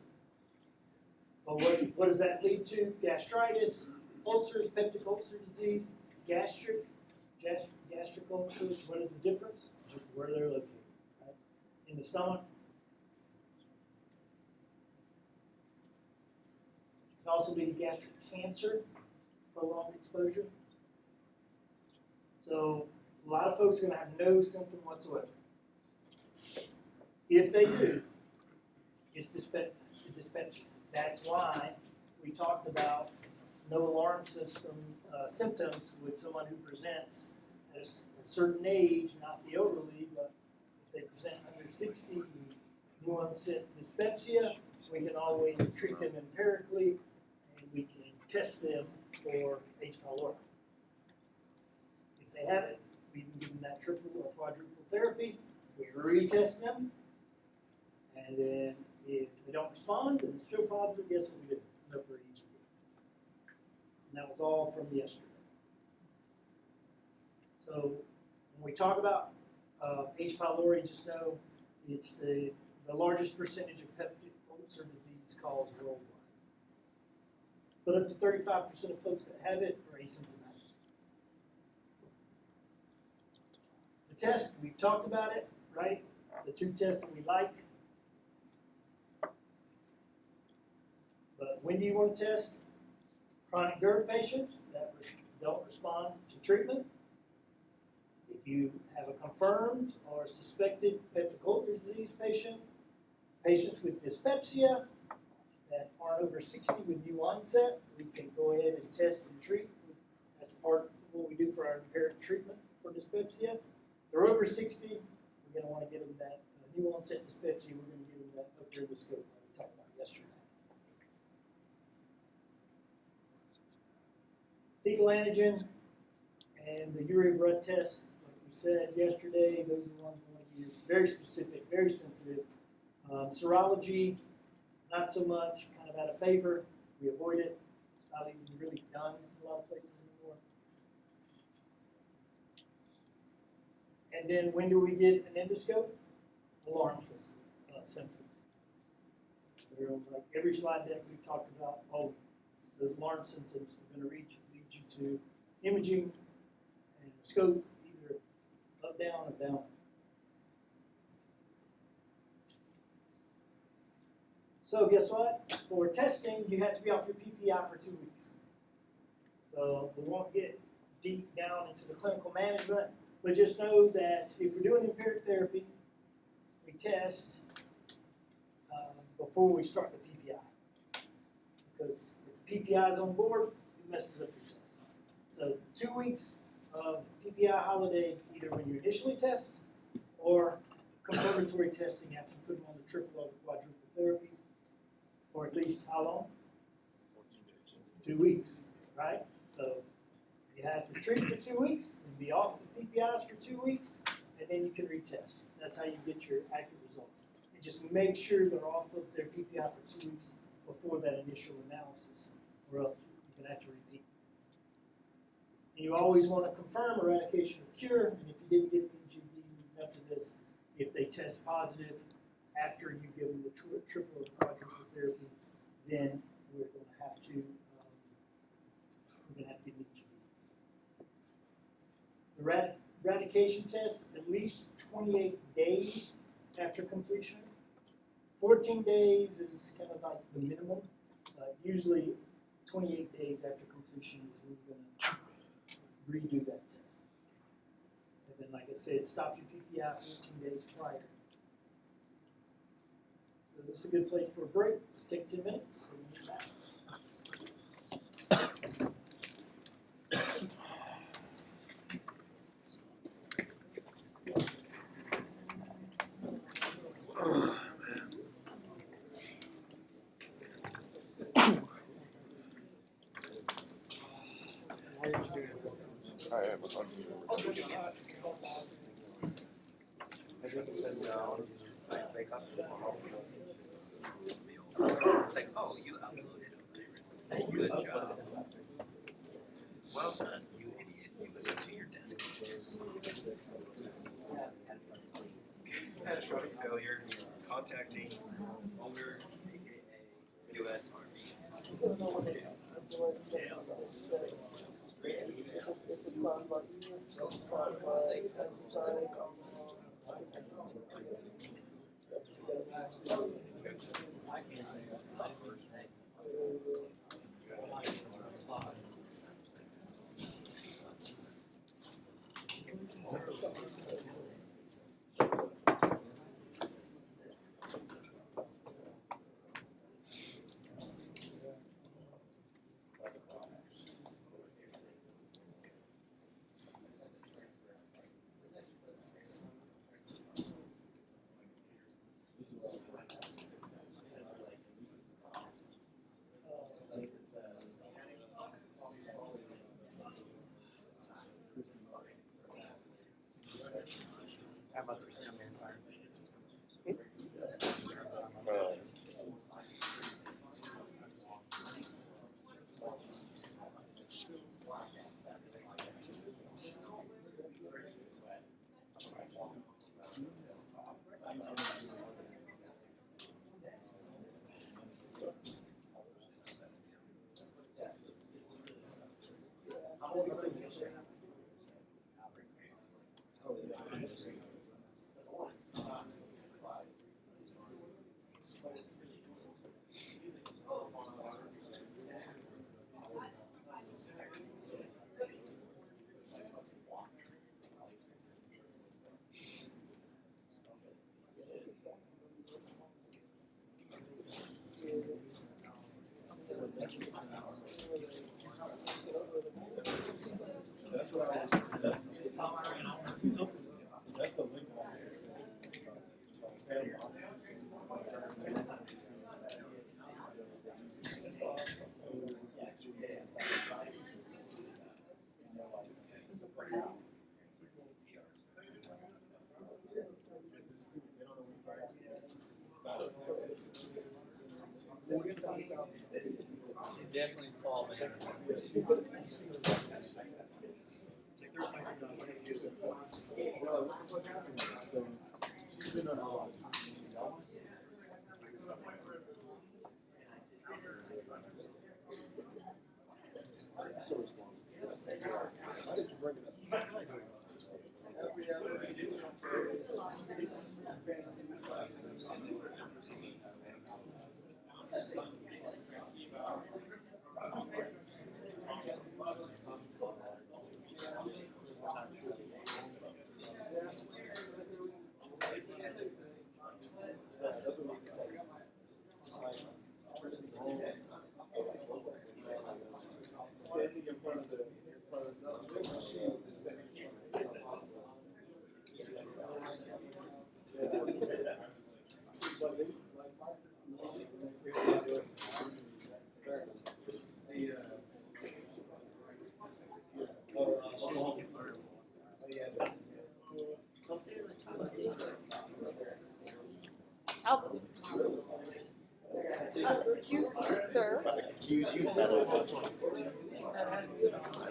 But what does that lead to? Gastritis, ulcers, peptic ulcer disease, gastric ulcers. What is the difference? Just where they're located, right? In the stomach. It can also be the gastric cancer, prolonged exposure. So a lot of folks are going to have no symptom whatsoever. If they do, it's dyspepsia. That's why we talked about no alarm system symptoms with someone who presents at a certain age, not the elderly, but if they present under 60, new onset dyspepsia, we can always treat them empirically, and we can test them for H. pylori. If they have it, we can give them that triple or quadruple therapy. We retest them, and then if they don't respond and it's still positive, guess what we do? No for EGD. And that was all from yesterday. So when we talk about H. pylori, just know it's the largest percentage of peptic ulcer disease caused worldwide. But up to 35% of folks that have it are asymptomatic. The test, we've talked about it, right? The two tests that we like. But when do you want to test? Chronic GERD patients that don't respond to treatment. If you have a confirmed or suspected peptic ulcer disease patient, patients with dyspepsia that aren't over 60 with new onset, we can go ahead and test and treat. That's part of what we do for our empiric treatment for dyspepsia. If they're over 60, we're going to want to get them that new onset dyspepsia. We're going to give them that up here in the scope that we talked about yesterday. fecal antigen and the urea blood test. Like we said yesterday, those are the ones we want to use. Very specific, very sensitive. Serology, not so much, kind of out of favor. We avoid it. It's not even really done in a lot of places anymore. And then when do we get an endoscope? Alarm system, symptoms. Like every slide deck we talked about, oh, those alarm symptoms are going to lead you to imaging and a scope, either up, down, or down. So guess what? For testing, you have to be off your PPI for 2 weeks. So we won't get deep down into the clinical management, but just know that if we're doing empiric therapy, we test before we start the PPI. Because if the PPI is on board, it messes up your test. So 2 weeks of PPI holiday, either when you initially test or confirmatory testing after you put them on the triple or the quadruple therapy, for at least how long? 2 weeks, right? So you have to treat for 2 weeks and be off the PPIs for 2 weeks, and then you can retest. That's how you get your accurate results. And just make sure they're off of their PPI for 2 weeks before that initial analysis, or else you can have to repeat. And you always want to confirm eradication of cure, and if you didn't get PGD up to this, if they test positive after you give them the triple or quadruple therapy, then we're going to have to give PGD. The eradication test, at least 28 days after completion. 14 days is kind of like the minimum. Usually 28 days after completion is when you're going to redo that test. And then, like I said, stop your PPI 14 days prior. So this is a good place for a break. Just take 10 minutes and we'll get back. I have a bunch It's like, oh, you uploaded a virus. Good job. Well done, you idiot. You listen to your desk. Catastrophic failure, contacting owner, aka U.S. Army. How about the snowman fire? That's the link. She's definitely Paul. So responsible. Why did you bring it up? Standing in front of the machine is that I'll do it. Excuse me, sir. excuse you. I know,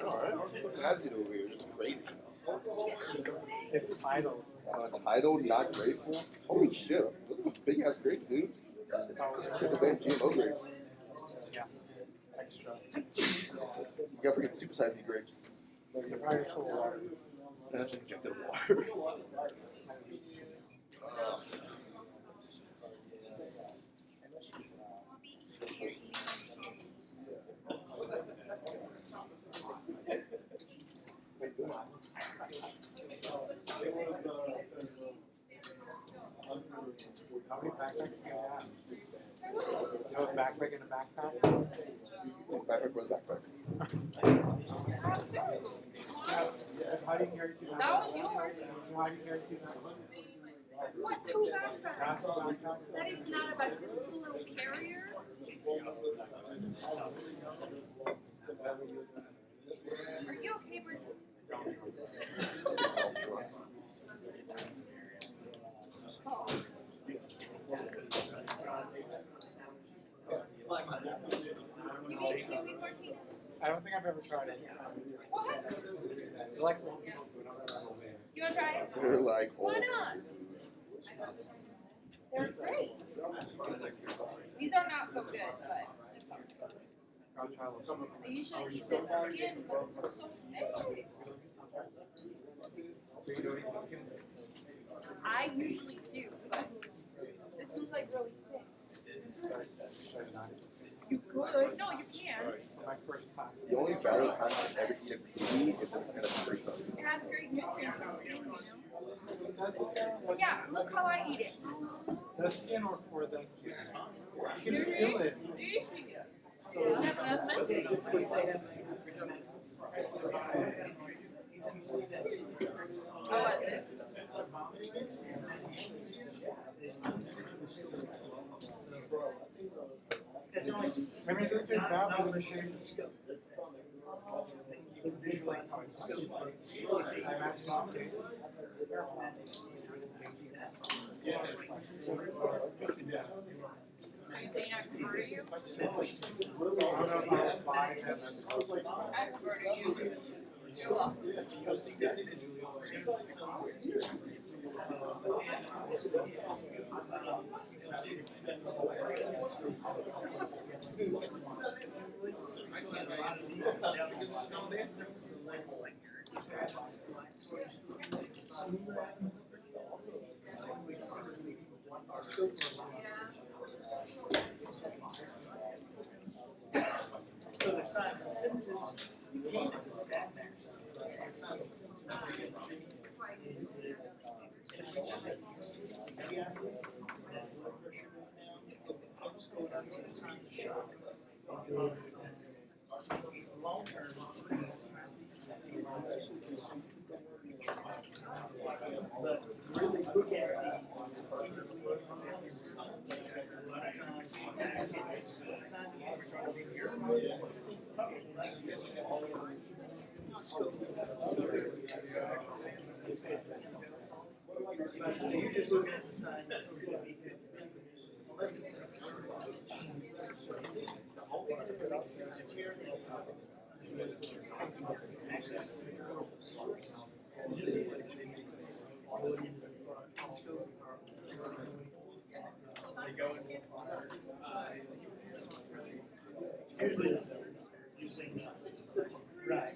right? That's it over here. It's crazy. It's titled. Titled, not grateful. Holy shit! This is a big ass grape, dude. It's the best GMO grapes. Yeah. Extra. You gotta forget supersized me grapes. They're probably full of water. That's injected water. How many backpacks do you have? You have a backpack and a backpack? Backpack for the backpack. How do you carry two backpacks? That was yours. How do you carry two backpacks? What, two backpacks? That's a backpack. That is not a backpack. This is a little carrier. Are you okay, Bridget? You need martinis? I don't think I've ever tried it. What? I like what people do, not that old man. You wanna try it? They're like, oh. Why not? They're great. These are not so good, but it's okay. I'll try one. I usually eat this skin, but this one's so thick. So you don't eat the skin? I usually do, but this one's like really thick. Should I not? You could. No, you can. It's my first time. The only battle time I've ever eaten a pea is in a free zone. It has great nutrients in skin, you know? Yeah, look how I eat it. The skin or the skin? You can feel it. Yeah, but that's messy. How was this? Maybe do it too bad, but the shade is good. It tastes like how it's supposed to. I imagine it tastes. Are you saying I prefer to you? I don't know if I have 5 and then. I prefer to you. You're welcome. So there's signs and symptoms. You can't stand there. Long term. But really look at So you're just looking at the sign. Unless it's. Usually not. Right.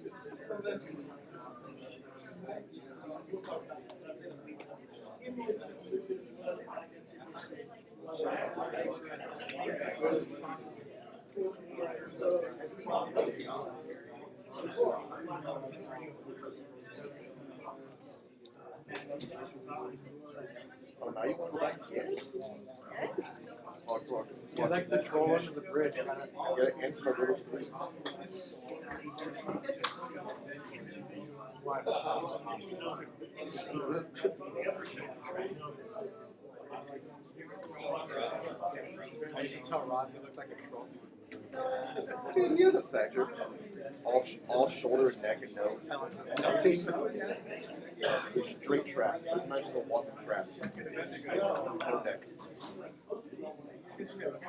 Oh, now you want to go back again? Oh, come on. He's like the troll under the bridge. Get it, answer my little three. I used to tell Rod he looked like a troll. Dude, he has that stature. All shoulder, neck, and nose. Nothing. Straight trap. Not just a walking trap. No neck.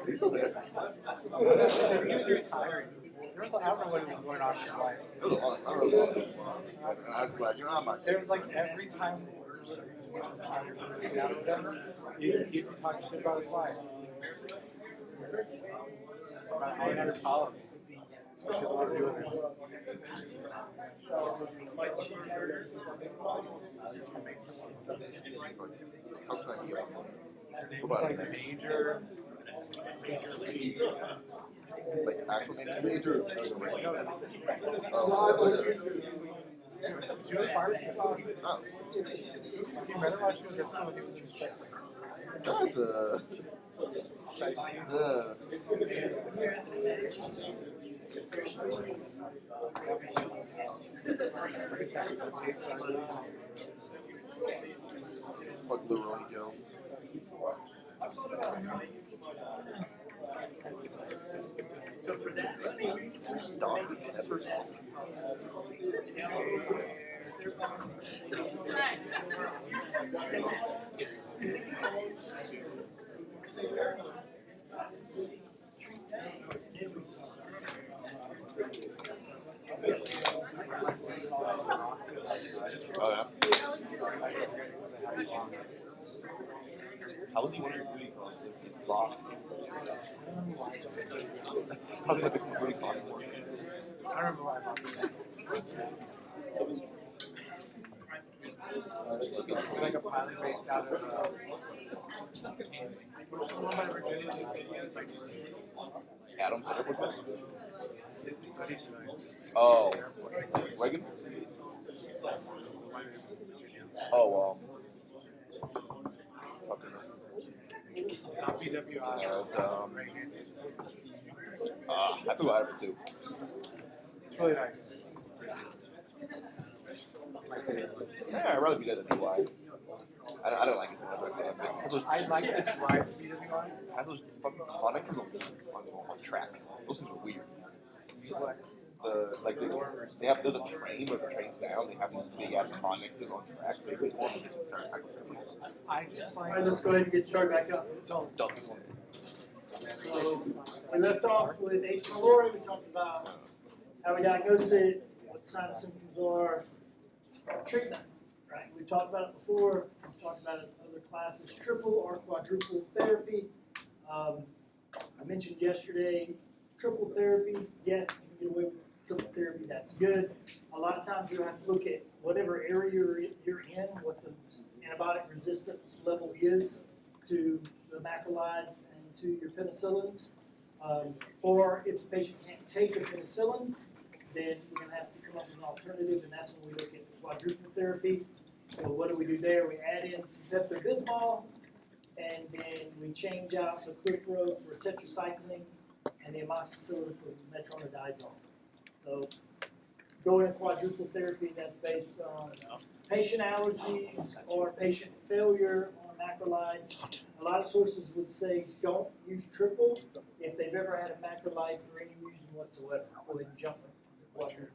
He's still there. He was retired. I don't know what he was going on in his life. It was a long, I don't know. I was like, you know, I'm not. There was like every time he'd be out or whatever, he'd be talking shit about his wife. About how he had her tolerance. She doesn't want to do with him. How can I heal? His name was like Major League. Like actual major? She was pharmacy about it. Oh. He read her while she was at school and he was in the That's fuck Lil Ronnie Jones. So for that, Dr. Pepper's. Oh yeah. How was he one of your booty calls? It's blocked. How did I become booty calls? I don't remember why I bought this. It's like a pilot based out of Adams. Oh, Reagan? Oh, wow. BWI. I flew out of it too. It's really nice. Yeah, I'd rather be there than DUI. I don't like it so much. I like the drive to BWI. Has those fucking conics on tracks. Those things are weird. They have there's a train where the train's down. They have these big ass conics on tracks. They really want to get some I just like. all right, let's go ahead and get started back up. don't. So we left off with H. pylori. We talked about how we diagnose it, what signs and symptoms are, treatment. Right? We talked about it before. We talked about it in other classes. Triple or quadruple therapy. I mentioned yesterday triple therapy. Yes, you can get away with triple therapy. That's good. A lot of times you have to look at whatever area you're in, what the antibiotic resistance level is to the macrolides and to your penicillins. Or if the patient can't take the penicillin, then we're going to have to come up with an alternative, and that's when we look at quadruple therapy. So what do we do there? We add in some Pepto-Bismol, and then we change out the Clopro for tetracycline and the amoxicillin for metronidazole. So going to quadruple therapy, that's based on patient allergies or patient failure on macrolides. A lot of sources would say don't use triple if they've ever had a macrolide for any reason whatsoever, or they jump into quadruple.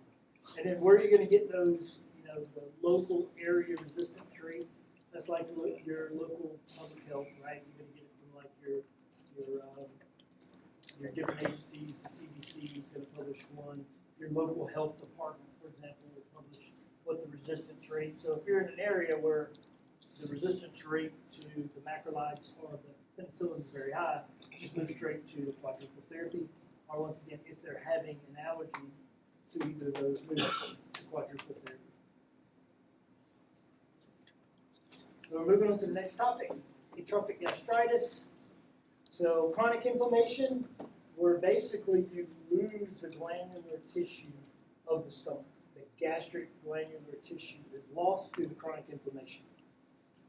And then where are you going to get those, the local area resistant trait That's like your local public health, right? You're gonna get it from like your different agencies. The CDC is gonna publish one. Your local health department, for example, will publish what the resistance rate. So if you're in an area where the resistance rate to the macrolides or the penicillin is very high, just move straight to the quadruple therapy. Or once again, if they're having an allergy to either of those, move to quadruple therapy. So we're moving on to the next topic, atrophic gastritis. So chronic inflammation, where basically you lose the glandular tissue of the stomach. The gastric glandular tissue is lost due to chronic inflammation.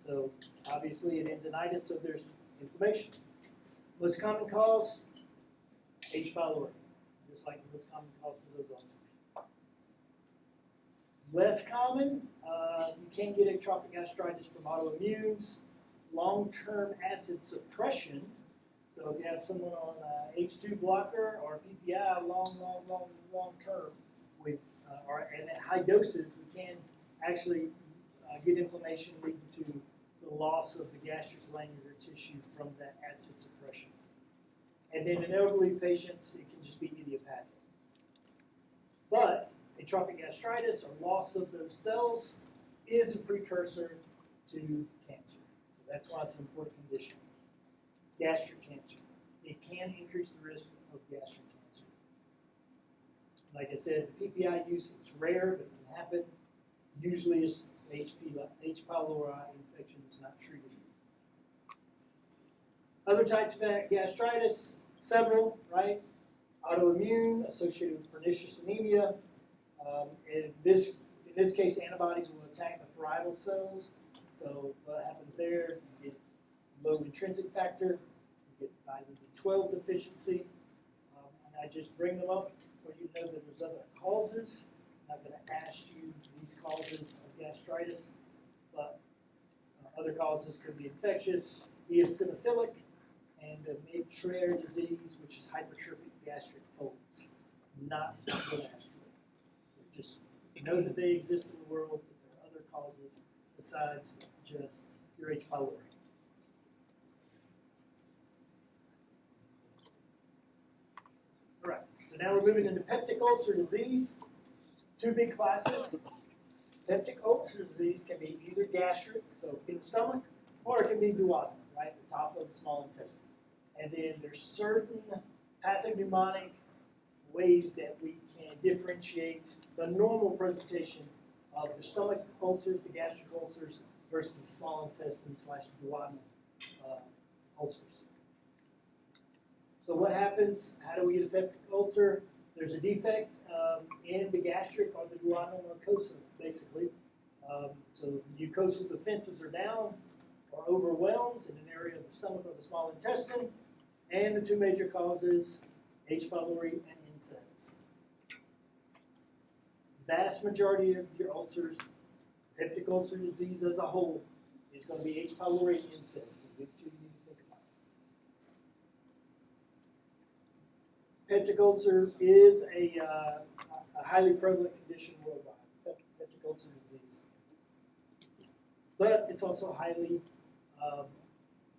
So obviously an enzymitis, so there's inflammation. Most common cause, H. pylori, just like the most common cause for those ulcers. Less common, you can get atrophic gastritis from autoimmunes, long-term acid suppression. So if you have someone on H2 blocker or PPI, long term, with and at high doses, we can actually get inflammation leading to the loss of the gastric glandular tissue from that acid suppression. And then in elderly patients, it can just be idiopathic. But atrophic gastritis or loss of those cells is a precursor to cancer. So that's why it's an important condition. Gastric cancer. It can increase the risk of gastric cancer. Like I said, the PPI use, it's rare, but it can happen. Usually it's H. pylori infection that's not treated. Other types of gastritis, several, right? Autoimmune, associated with pernicious anemia. In this case, antibodies will attack the parietal cells. So what happens there? You get low intrinsic factor, you get vitamin B12 deficiency. And I just bring them up for you to know that there's other causes. I'm not going to ask you these causes of gastritis, but other causes could be infectious, eosinophilic, and mid-Traer disease, which is hypertrophic gastric folds, not gastric. Just know that they exist in the world, but there are other causes besides just your H. pylori. All right, so now we're moving into peptic ulcer disease. Two big classes. Peptic ulcer disease can be either gastric, so in the stomach, or it can be duodenal, right, the top of the small intestine. And then there's certain pathognomonic ways that we can differentiate the normal presentation of the stomach ulcers, the gastric ulcers, versus the small intestine / duodenal ulcers. So what happens? How do we get a peptic ulcer? There's a defect in the gastric or the duodenal mucosa, basically. So mucosal defenses are down or overwhelmed in an area of the stomach or the small intestine. And the two major causes, H. pylori and NSAIDs. Vast majority of your ulcers, peptic ulcer disease as a whole, is going to be H. pylori and NSAIDs. So big two you need to think about. Peptic ulcer is a highly prevalent condition worldwide, peptic ulcer disease. But it's also highly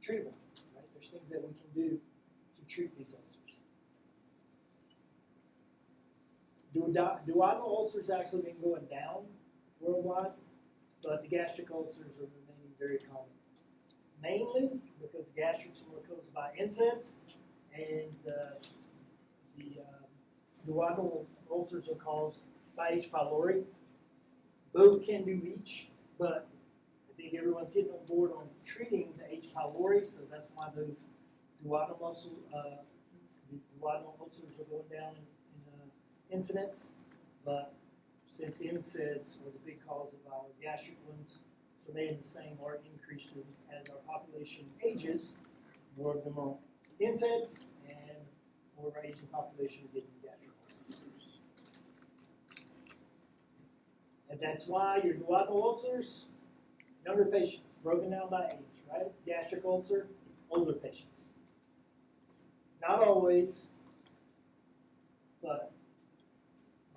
treatable. Right? There's things that we can do to treat these ulcers. Duodenal ulcers actually been going down worldwide, but the gastric ulcers are remaining very common. Mainly because gastrics are caused by NSAIDs, and the duodenal ulcers are caused by H. pylori. Both can do each, but I think everyone's getting on board on treating the H. pylori, so that's why those duodenal ulcers are going down in incidence. But since the NSAIDs are the big cause of our gastric ones remain the same or increasing as our population ages, more of them are NSAIDs, and more of our aging population are getting gastric ulcers. And that's why your duodenal ulcers, younger patients, broken down by age, right? Gastric ulcer, older patients. Not always, but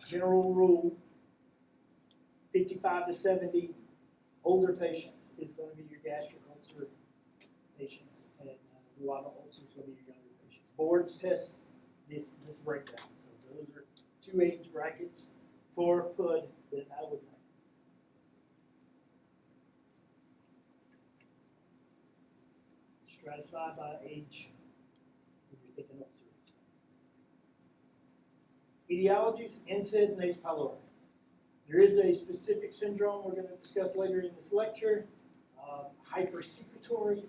general rule, 55 to 70, older patients. is going to be your gastric ulcer patients, and duodenal ulcer is going to be your younger patients. Boards test this breakdown. So those are 2 age brackets for PUD that I would like. Stratified by age when you're thinking ulcer. Etiologies, NSAIDs, and H. pylori. There is a specific syndrome we're going to discuss later in this lecture, hypersecretory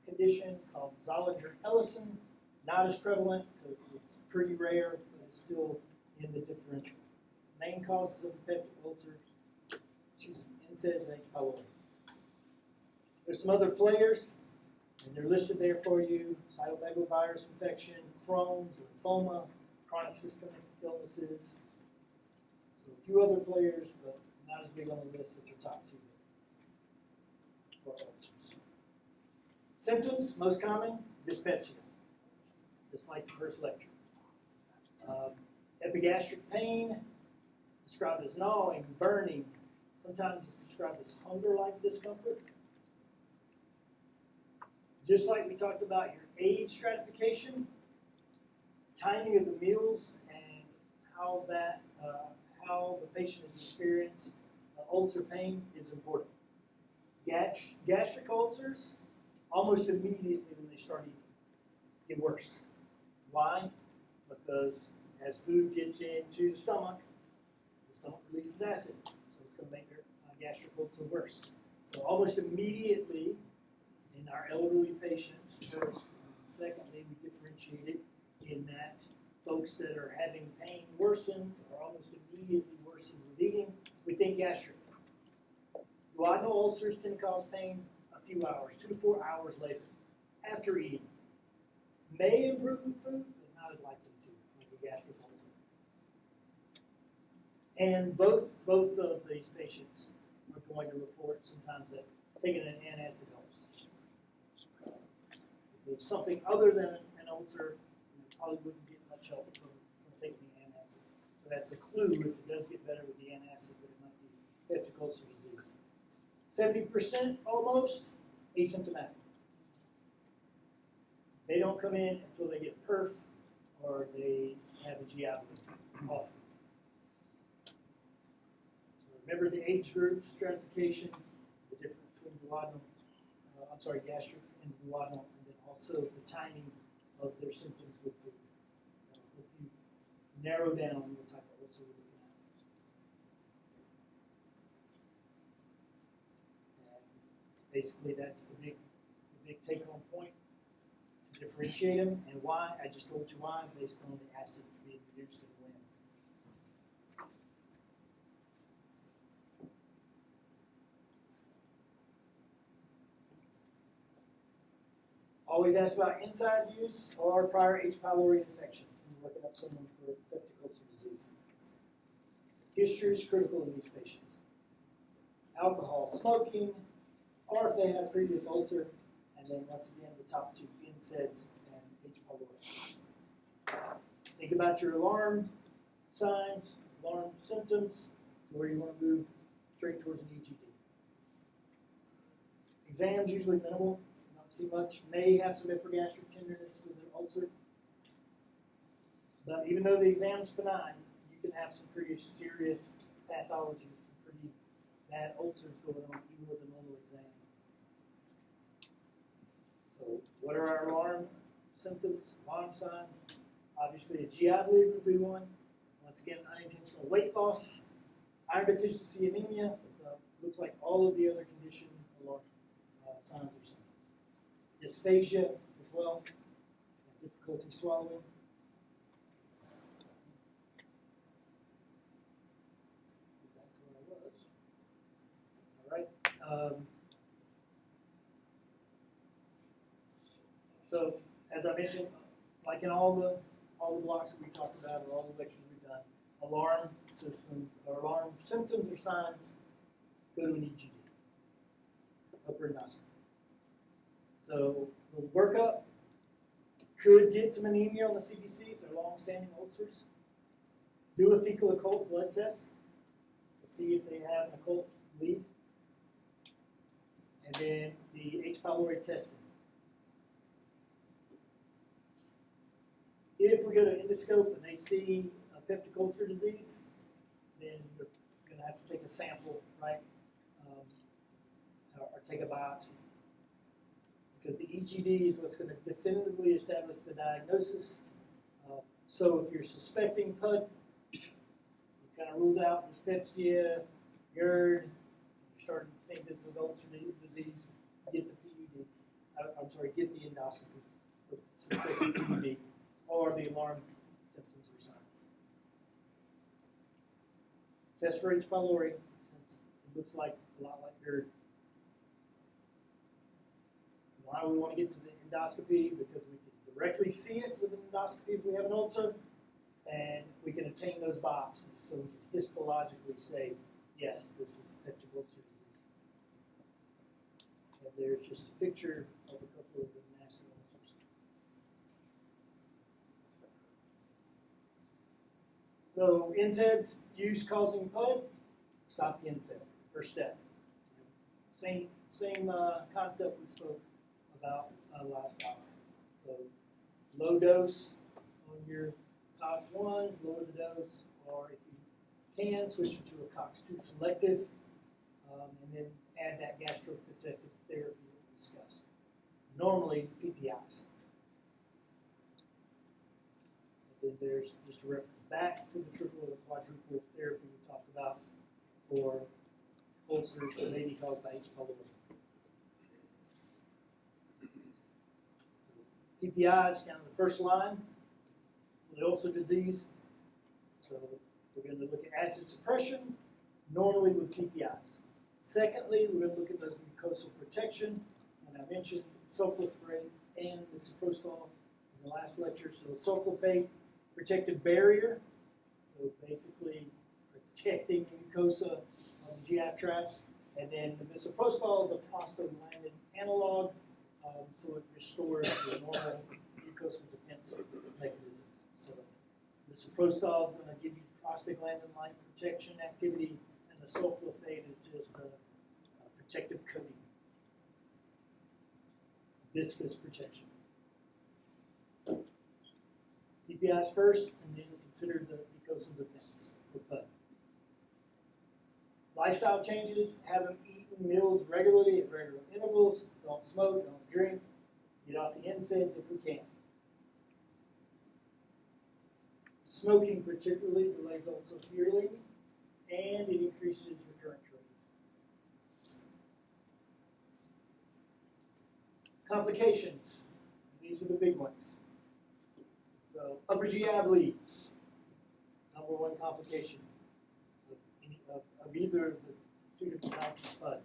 condition called Zollinger-Ellison. Not as prevalent, it's pretty rare, but it's still in the differential. Main causes of peptic ulcer, NSAIDs and H. pylori. There's some other players, and they're listed there for you. Cytomegalovirus infection, Crohn's, lymphoma, chronic systemic illnesses. So a few other players, but not as big on the list as the top 2 for ulcers. Symptoms, most common, dyspepsia, just like the first lecture. Epigastric pain, described as gnawing, burning. Sometimes it's described as hunger-like discomfort. Just like we talked about your age stratification, timing of the meals and how the patient has experienced ulcer pain is important. Gastric ulcers, almost immediately when they start eating, get worse. Why? Because as food gets into the stomach releases acid, so it's going to make their gastric ulcer worse. So almost immediately in our elderly patients, first, secondly, we differentiate it in that folks that are having pain worsened or almost immediately worsened with eating, we think gastric. Duodenal ulcers tend to cause pain a few hours, 2 to 4 hours later, after eating. May improve with food, but not as likely to, like a gastric ulcer. And both of these patients are going to report sometimes that taking an antacid helps. If it's something other than an ulcer, you probably wouldn't get much help from taking the antacid. So that's a clue if it does get better with the antacid, but it might be peptic ulcer disease. 70% almost asymptomatic. They don't come in until they get perf or they have a GI bleed often. So remember the age group stratification, the difference between gastric and duodenal, and then also the timing of their symptoms with food. If you narrow down what type of ulcer we're looking at. And basically, that's the big take-home point. Differentiate them, and why? I just told you why, based on the acid being reduced in the wind. Always ask about inside use or prior H. pylori infection. I'm working up someone for peptic ulcer disease. History is critical in these patients. Alcohol, smoking, or if they had a previous ulcer, and then once again the top 2. NSAIDs and H. pylori. Think about your alarm signs, alarm symptoms, to where you want to move straight towards an EGD. Exams usually minimal, not see much. May have some epigastric tenderness with an ulcer. But even though the exam's benign, you can have some pretty serious pathology, pretty bad ulcers going on even with a normal exam. So what are our alarm symptoms, alarm signs? Obviously a GI bleed would be one. Once again, unintentional weight loss, iron deficiency anemia, looks like all of the other condition alarm signs or symptoms. Dysphagia as well, difficulty swallowing. Back to where I was. All right. So, as I mentioned, like in all the blocks that we talked about or all the lectures we've done, alarm systems or alarm symptoms or signs, go to an EGD, upper endoscopy. So, the workup could get some anemia on the CBC if they're long-standing ulcers. Do a fecal occult blood test to see if they have an occult bleed. pylori testing. If we go to endoscope and they see a peptic ulcer disease, then they're going to have to take a sample, right? Or take a biopsy. Because the EGD is what's going to definitively establish the diagnosis. So if you're suspecting PUD, you kind of ruled out dyspepsia, GERD, you're starting to think this is an ulcer disease, get the PUD. Get the endoscopy for suspecting PUD or the alarm symptoms or signs. Test for H. pylori, since it looks like a lot like GERD. Why we want to get to the endoscopy? Because we can directly see it with an endoscopy if we have an ulcer, and we can obtain those biopsies, so we can histologically say, yes, this is peptic ulcer disease. And there's just a picture of a couple of the nasty ulcers. So NSAIDs use causing PUD, stop the NSAID, first step. Same concept we spoke about last hour. So low dose on your COX 1s, lower the dose, or if you can, switch it to a COX 2 selective, and then add that gastroprotective therapy that we discussed. Normally PPIs. And then there's just a reference back to the triple or the quadruple therapy we talked about for ulcers that may be caused by H. pylori. PPI is kind of the first line for the ulcer disease. So we're going to look at acid suppression, normally with PPIs. Secondly, we're going to look at those mucosal protection, and I mentioned sulfophate and the ciprostol in the last lecture. So sulfophate, protective barrier, so basically protecting the mucosa of the GI tract, and then the misoprostol is a prostaglandin analog. So it restores the normal mucosal defense mechanism. So the ciprostol is going to give you prostaglandin-like protection activity, and the sulfophate is just a protective coating. Viscous protection. PPIs first, and then consider the mucosal defense for PUD. Lifestyle changes, have them eating meals regularly at regular intervals, don't smoke, don't drink, get off the NSAIDs if we can. Smoking particularly delays also healing, and it increases recurrence rates. Complications, these are the big ones. So upper GI bleed, number one complication of either of the two different types of PUD.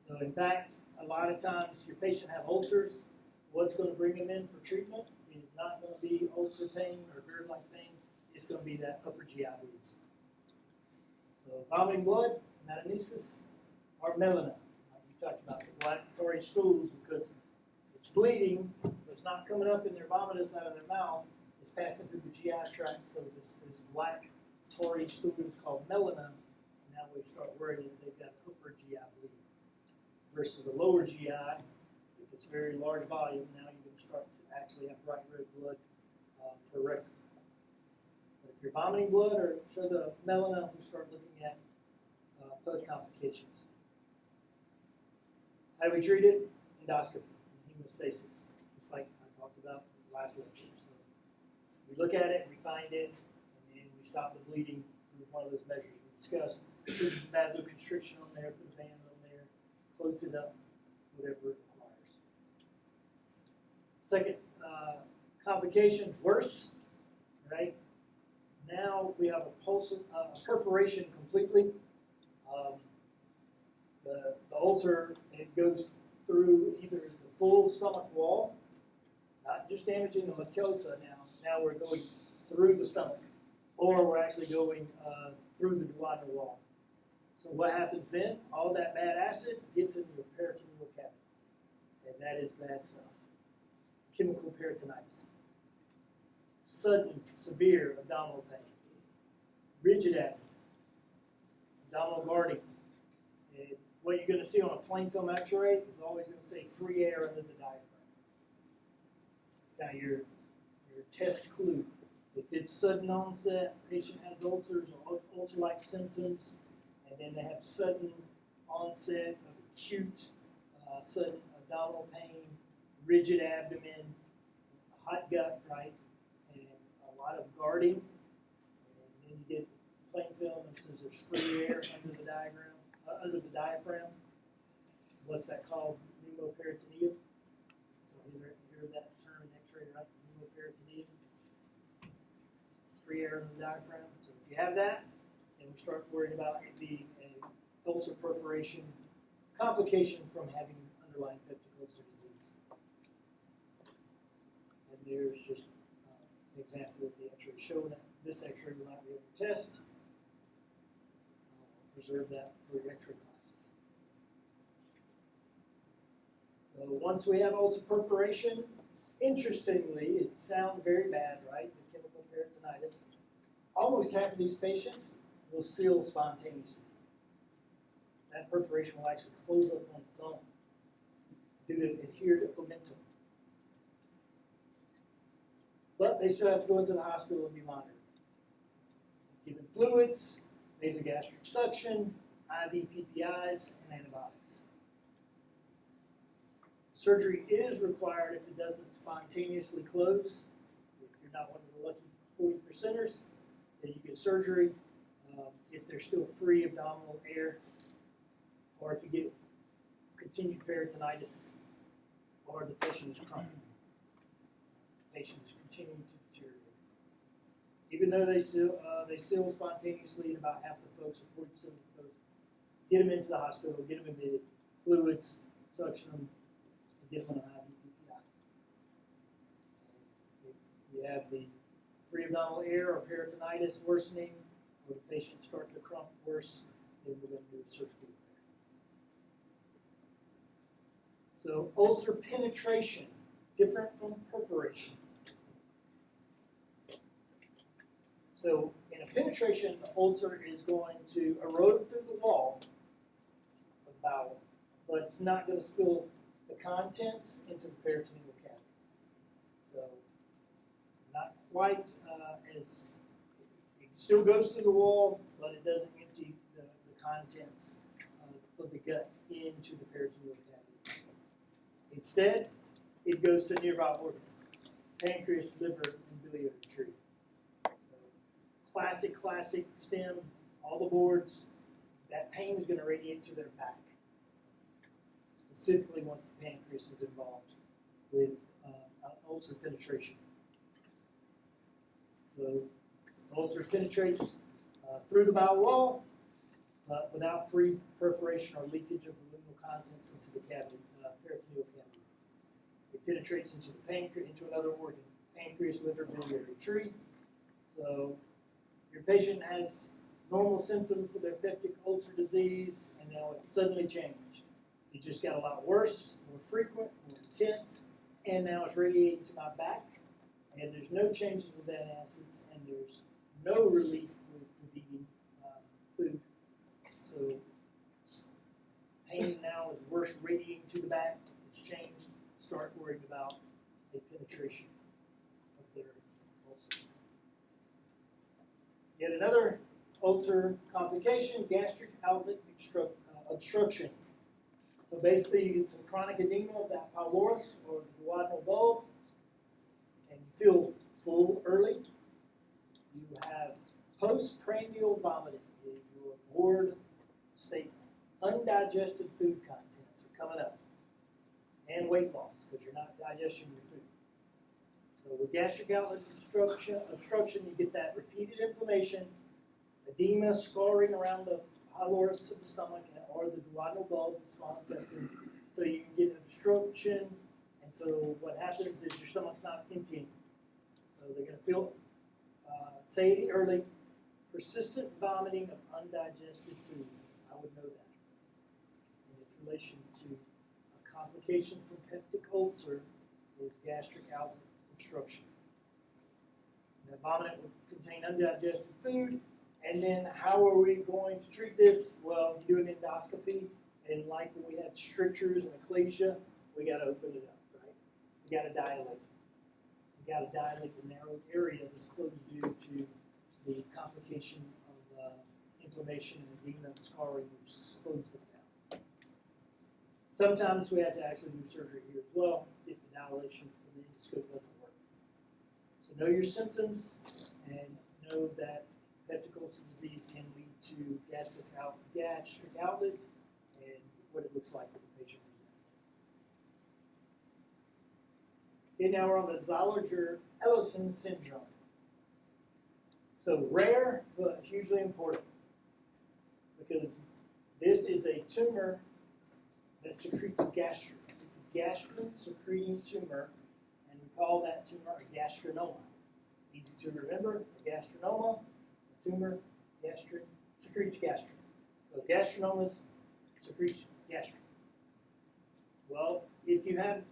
So in fact, a lot of times your patient have ulcers, what's going to bring them in for treatment is not going to be ulcer pain or GERD-like pain, it's going to be that upper GI bleeds. So vomiting blood, metanesis, or melena. Like we talked about the gustatory stools, because it's bleeding, but it's not coming up in their vomitus out of their mouth, it's passing through the GI tract, so this black tory stool is called melena. Now we start worrying that they've got upper GI bleed. Versus a lower GI, if it's very large volume, now you're going to start to actually have bright red blood per rectum. But if you're vomiting blood or show the melena, we start looking at PUD complications. How do we treat it? Endoscopy, hemostasis, just like I talked about in the last lecture. So we look at it, we find it, and then we stop the bleeding through one of those measures we discussed. Put some vasoconstriction on there, put a band on there, close it up, whatever it requires. Second complication, worse, right? Now we have a perforation completely. The ulcer, it goes through either the full stomach wall, not just damaging the mucosa now. Now we're going through the stomach, or we're actually going through the duodenal wall. So what happens then? All that bad acid gets into your peritoneal cavity, and that is bad stuff. Chemical peritonitis. Sudden, severe abdominal pain. Rigid apnea. Abdominal guarding. And what you're gonna see on a plain film x-ray is always gonna say free air under the diaphragm. It's kind of your test clue. If it's sudden onset, patient has ulcers or ulcer-like symptoms, and then they have sudden onset of acute, sudden abdominal pain, rigid abdomen, a hot gut, right, and a lot of guarding, and then you get plain film and says there's free air under the under the diaphragm. What's that called? Pneumoperitoneum. So you hear that term in X-ray, right? Pneumoperitoneum. Free air in the diaphragm. So if you have that, then we start worrying about it being an ulcer perforation complication from having underlying peptic ulcer disease. And there's just an example of the X-ray showing that this X-ray will not be able to test. Reserve that for your X-ray classes. So once we have ulcer perforation, interestingly, it sounds very bad, right? The chemical peritonitis. Almost half of these patients will seal spontaneously. That perforation will actually close up on its own due to adhered omentum. But they still have to go into the hospital and be monitored. Given fluids, nasogastric suction, IV PPIs, and antibiotics. Surgery is required if it doesn't spontaneously close. If you're not one of the lucky 40%ers, then you get surgery. If there's still free abdominal air, or if you get continued peritonitis, or the patient is chronic. The patient is continuing to deteriorate. Even though they seal spontaneously, and about half the folks, or 40% of the folks, get them into the hospital, get them admitted, fluids, suction them, and get them on an IV PPI. If you have the free abdominal air or peritonitis worsening, or the patient start to crump worse, then we're going to do a surgical repair. So ulcer penetration, different from perforation. So in a penetration, the ulcer is going to erode through the wall of the bowel, but it's not going to spill the contents into the peritoneal cavity. So not quite as, it still goes through the wall, but it doesn't empty the contents of the gut into the peritoneal cavity. Instead, it goes to nearby organs, pancreas, liver, and biliary tree. Classic stem, all the boards, that pain is going to radiate to their back. Specifically once the pancreas is involved with ulcer penetration. So the ulcer penetrates through the bowel wall, but without free perforation or leakage of the luminal contents into the cavity, peritoneal cavity. It penetrates into the pancreas, into another organ, pancreas, liver, biliary tree. So your patient has normal symptoms for their peptic ulcer disease, and now it's suddenly changed. It just got a lot worse, more frequent, more intense, and now it's radiating to my back, and there's no changes with that acids, and there's no relief with eating food. So pain now is worse, radiating to the back. It's changed. Start worrying about a penetration of their ulcer. Yet another ulcer complication, gastric outlet obstruction. So basically you get some chronic edema of that pylorus or the duodenal bulb, and you feel full early. You have postprandial vomiting, is your board statement. Undigested food contents are coming up. And weight loss, because you're not digesting your food. So with gastric outlet obstruction, you get that repeated inflammation, edema, scarring around the pylorus of the stomach, or the duodenal bulb, the small intestine. So you can get obstruction, and so what happens is your stomach's not emptying. So they're going to feel satiety early, persistent vomiting of undigested food. I would know that. In relation to a complication from peptic ulcer is gastric outlet obstruction. That vomiting will contain undigested food, and then how are we going to treat this? Well, you do an endoscopy And like when we had strictures and eclasia, we got to open it up, right? We got to dilate. We got to dilate the narrow area that's closed due to the complication of inflammation and edema and scarring, which closed it down. Sometimes we have to actually do surgery here as well if the dilation from the endoscope doesn't work. So know your symptoms and know that peptic ulcer disease can lead to gastric outlet and what it looks like when the patient presents. Okay, now we're on the Zollinger-Ellison syndrome. So rare, but hugely important because this is a tumor that secretes gastrin. It's a gastrin-secreting tumor, and we call that tumor a gastrinoma. Easy to remember, a gastrinoma, a tumor, gastrin, secretes gastrin. So gastrinomas secrete gastrin. Well, if you have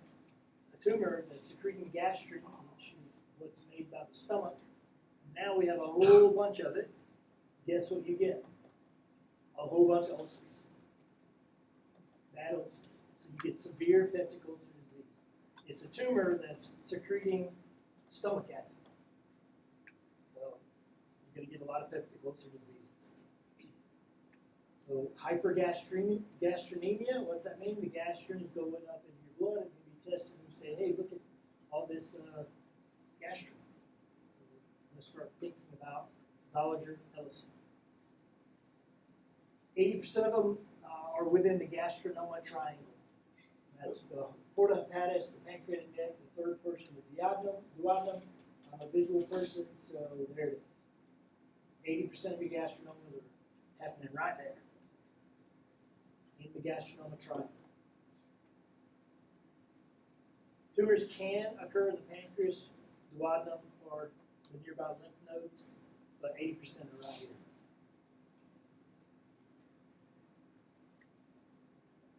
a tumor that's secreting gastrin, which is what's made by the stomach, now we have a whole bunch of it. Guess what you get? A whole bunch of ulcers. Bad ulcers. So you get severe peptic ulcer disease. It's a tumor that's secreting stomach acid. So you're going to get a lot of peptic ulcer diseases. So hypergastrinemia, what's that mean? The gastrin is going up in your blood and you be tested and say, hey, look at all this gastrin. Let's start thinking about Zollinger-Ellison. 80% of them are within the gastrinoma triangle. That's the porta hepatis, the pancreatic neck, the third portion of the duodenum. I'm a visual person, so there it is. 80% of your gastrinomas are happening right there in the gastrinoma triangle. Tumors can occur in the pancreas, duodenum, or the nearby lymph nodes, but 80% are right here.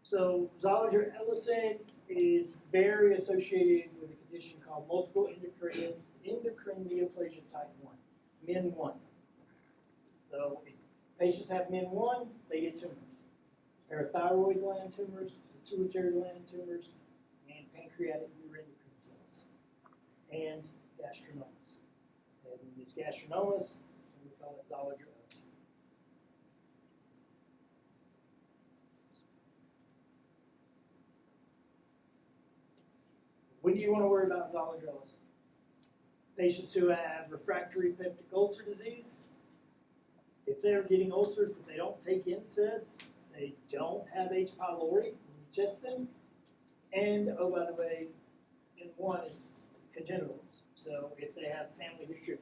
So Zollinger-Ellison is very associated with a condition called multiple endocrine neoplasia type 1, MIN1. So if patients have MIN1, they get tumors. Parathyroid gland tumors, pituitary gland tumors, and pancreatic neuroendocrine cells, and gastrinomas. And when it's gastrinomas, we call it Zollinger-Ellison. When do you want to worry about Zollinger-Ellison? Patients who have refractory peptic ulcer disease. If they're getting ulcers but they don't take NSAIDs, they don't have H. pylori when you test them. And, oh, by the way, N1 is congenital. So if they have family history of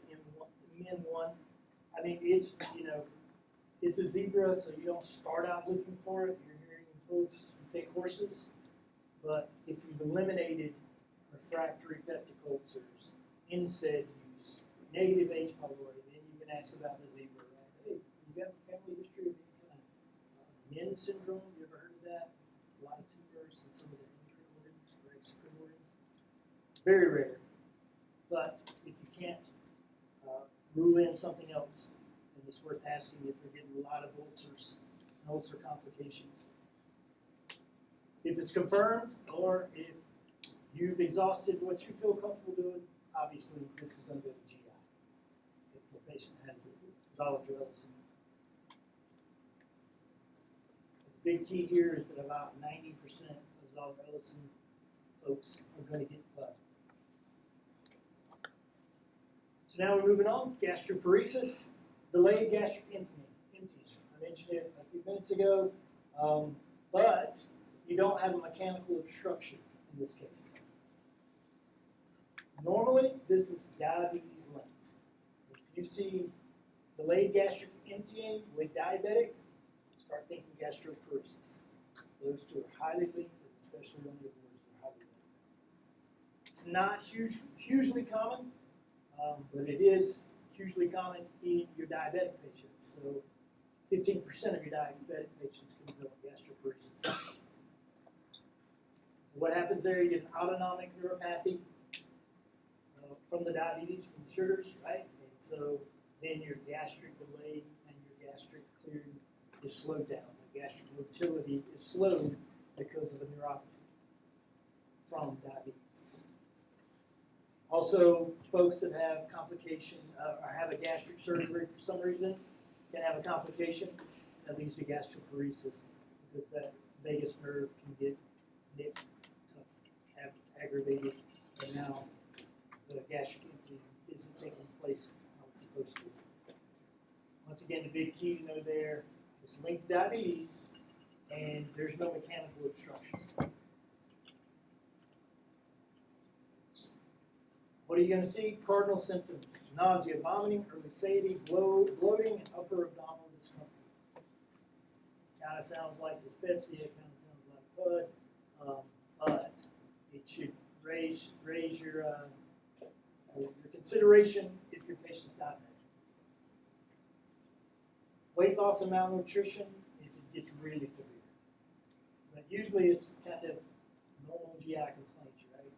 N1, I mean, it's, it's a zebra, so you don't start out looking for it. You're hearing folks who take horses. But if you've eliminated refractory peptic ulcers, NSAID use, negative H. pylori, then you can ask about the zebra, right? Hey, you got a family history of any kind of MIN syndrome? You ever heard of that? A lot of tumors and some of the endocrine organs or exocrine organs. Very rare. But if you can't rule in something else, then it's worth asking if you're getting a lot of ulcers and ulcer complications. If it's confirmed or if you've exhausted what you feel comfortable doing, obviously this is going to go to GI if the patient has Zollinger-Ellison. The big key here is that about 90% of Zollinger-Ellison folks are going to get blood. So now we're moving on. Gastroparesis, delayed gastric emptying. I mentioned it a few minutes ago, but you don't have a mechanical obstruction in this case. Normally, this is diabetes linked. If you see delayed gastric emptying with diabetic, start thinking gastroparesis. Those two are highly linked, especially on the abortions, they're highly linked. It's not hugely common, but it is hugely common in your diabetic patients. So 15% of your diabetic patients can develop gastroparesis. What happens there? You get an autonomic neuropathy from the diabetes, from the sugars, right? And so then your gastric delay and your gastric clearing is slowed down. gastric motility is slowed because of a neuropathy from diabetes. Also, folks that have complication or have a gastric surgery for some reason can have a complication that leads to gastroparesis because that vagus nerve can get nicked, aggravated, and now the gastric emptying isn't taking place how it's supposed to. Once again, the big key to know there is linked to diabetes, and there's no mechanical obstruction. What are you going to see? Cardinal symptoms: nausea, vomiting, early satiety, bloating, and upper abdominal discomfort. Kind of sounds like dyspepsia, kind of sounds like PUD, but it should raise your consideration if your patient's diabetic. Weight loss and malnutrition if it gets really severe. But usually it's kind of normal GI complaints, right?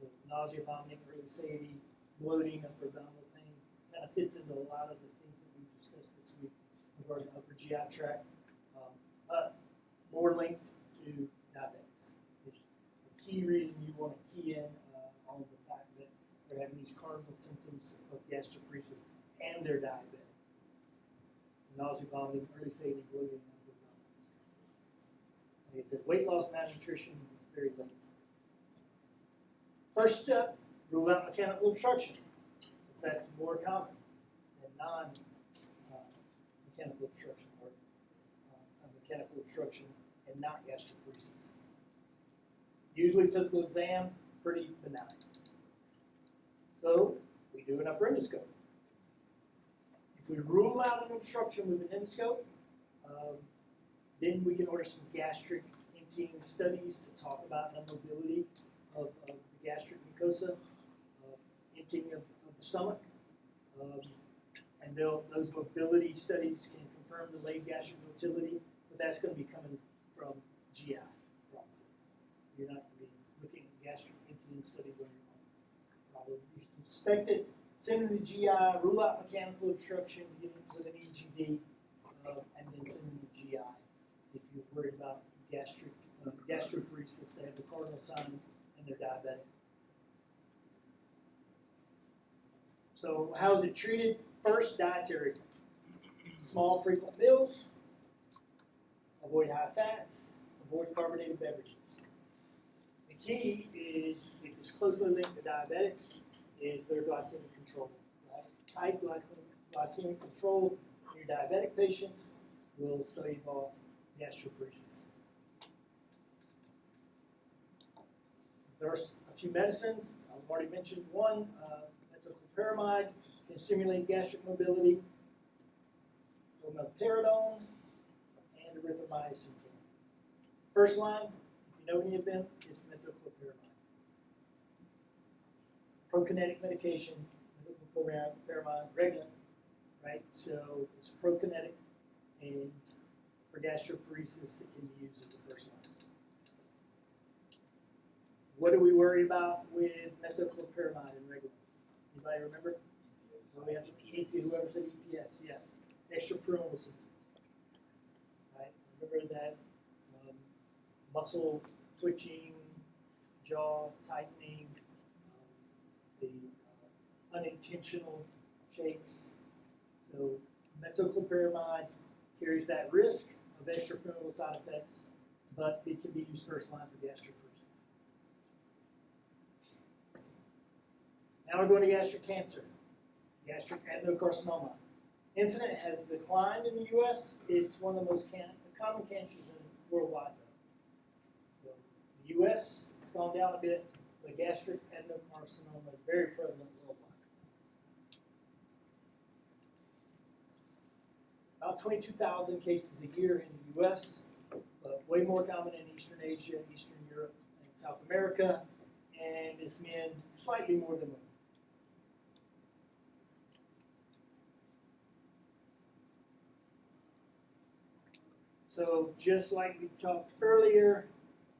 The nausea, vomiting, early satiety, bloating, upper abdominal pain kind of fits into a lot of the things that we've discussed this week regarding the upper GI tract, but more linked to diabetes. It's the key reason you want to key in on the fact that they're having these cardinal symptoms of gastroparesis and they're diabetic. Nausea, vomiting, early satiety, bloating, and upper abdominal discomfort. Like I said, weight loss, malnutrition is very linked. First step, rule out mechanical obstruction. Because that's more common than non-mechanical obstruction or mechanical obstruction and not gastroparesis. Usually physical exam, pretty benign. So we do an upper endoscope. If we rule out an obstruction with an endoscope, then we can order some gastric emptying studies to talk about the mobility of the gastric mucosa, emptying of the stomach. And those mobility studies can confirm delayed gastric motility, but that's going to be coming from GI probably. You're not going to be looking at gastric emptying studies on your own. Probably you suspect it. Send them to GI, rule out mechanical obstruction, get it with an EGD, and then send them to GI if you're worried about gastroparesis. They have the cardinal signs and they're diabetic. So how is it treated? First, dietary. Small, frequent meals. Avoid high fats. Avoid carbonated beverages. The key is, if it's closely linked to diabetics, is their glycemic control. Right? Tight glycemic control in your diabetic patients will stave off gastroparesis. There's a few medicines. I've already mentioned one, methylclopyramide can stimulate gastric mobility, domperidone, and erythromycin. First line, if you know any of them, is methylclopyramide. Prokinetic medication, methylclopyramide, Reglan, right? So it's prokinetic, and for gastroparesis, it can be used as a first line. What do we worry about with methylclopyramide and Reglan? Anybody remember? Well, we have whoever said EPS, yes. Extrapyramidal symptoms. Right? Remember that muscle twitching, jaw tightening, the unintentional shakes. So methylclopyramide carries that risk of extrapyramidal side effects, but it can be used first line for gastroparesis. Now we're going to gastric cancer, gastric adenocarcinoma. Incidence has declined in the U.S. It's one of the most common cancers worldwide, though. So the U.S. it's gone down a bit, but gastric adenocarcinoma is very prevalent worldwide. About 22,000 cases a year in the U.S., but way more common in Eastern Asia, Eastern Europe, and South America, and it's men slightly more than women. So just like we talked earlier,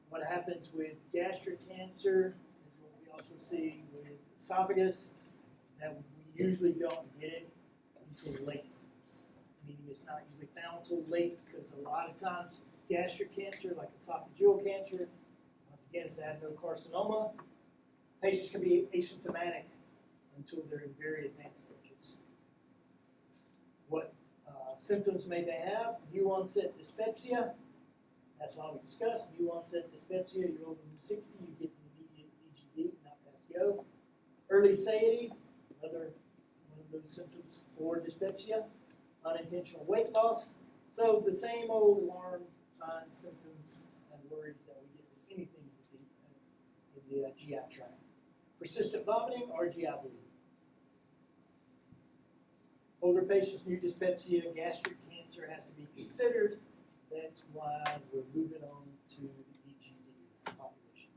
what happens with gastric cancer is what we also see with esophagus, that we usually don't get it until late. meaning it's not usually found till late, because a lot of times gastric cancer, like esophageal cancer, once again, it's adenocarcinoma. Patients can be asymptomatic until they're in very advanced stages. What symptoms may they have? New onset dyspepsia. That's why we discussed new onset dyspepsia. You're over 60, you get an immediate EGD, not pass go. Early satiety, another one of those symptoms for dyspepsia. Unintentional weight loss. So the same old alarm signs, symptoms, and worries that we get with anything in the GI tract. Persistent vomiting or GI bleeding. Older patients, new dyspepsia, gastric cancer has to be considered. That's why we're moving on to the EGD population.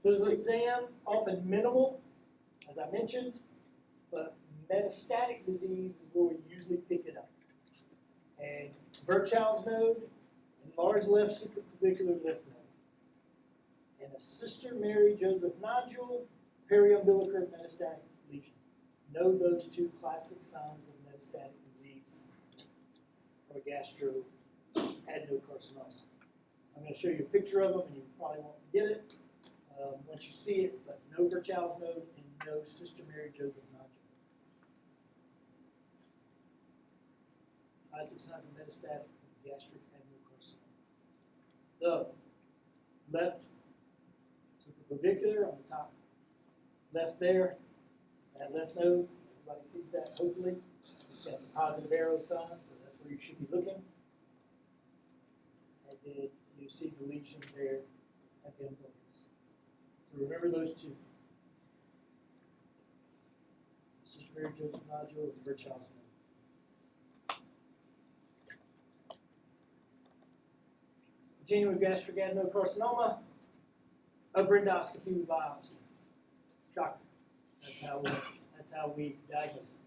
Physical exam, often minimal, as I mentioned, but metastatic disease is where we usually pick it up. And Virchow's node, enlarged left supraclavicular lymph node, and a Sister Mary Joseph nodule, periumbilical metastatic lesion. Know those two classic signs of metastatic disease or gastro adenocarcinoma. I'm going to show you a picture of them, and you probably won't forget it once you see it, but no Virchow's node and no Sister Mary Joseph nodule. Classic signs of metastatic gastric adenocarcinoma. So, left supraclavicular on the top left there, that left node, everybody sees that hopefully. It's got the positive arrow sign, so that's where you should be looking. And then you see the lesion there at the umbilicus. So remember those two. Sister Mary Joseph nodule and Virchow's node. Continuing with gastric adenocarcinoma, upper endoscopy with biopsy. Shocker. That's how we diagnose it.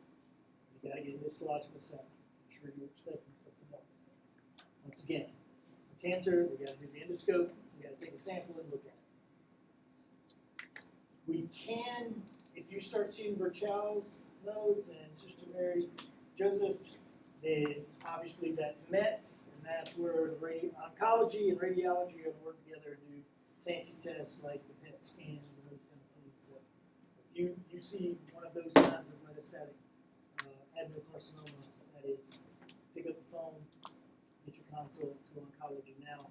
You got to get a histological sample. I'm sure you're expecting something else. Once again, for cancer, we got to do the endoscope. We got to take a sample and look at it. We can, if you start seeing Virchow's nodes and Sister Mary Joseph's, then obviously that's METS, and that's where the oncology and radiology are going to work together to do fancy tests like the PET scans and those kind of things. So if you see one of those signs of metastatic adenocarcinoma, that is, pick up the phone, get your consult to oncology now,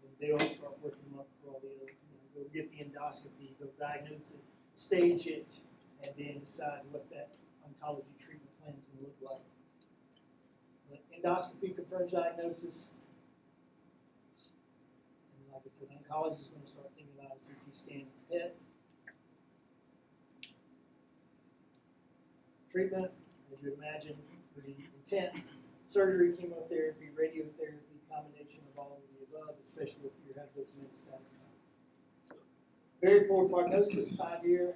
and they'll start working them up for all the other, they'll get the endoscopy, they'll diagnose it, stage it, and then decide what that oncology treatment plan is going to look like. But endoscopy confirms diagnosis. And like I said, oncology is going to start thinking about a CT scan of the PET. Treatment, as you imagine, pretty intense. Surgery, chemotherapy, radiotherapy, combination of all of the above, especially if you have those metastatic signs. Very poor prognosis, 5-year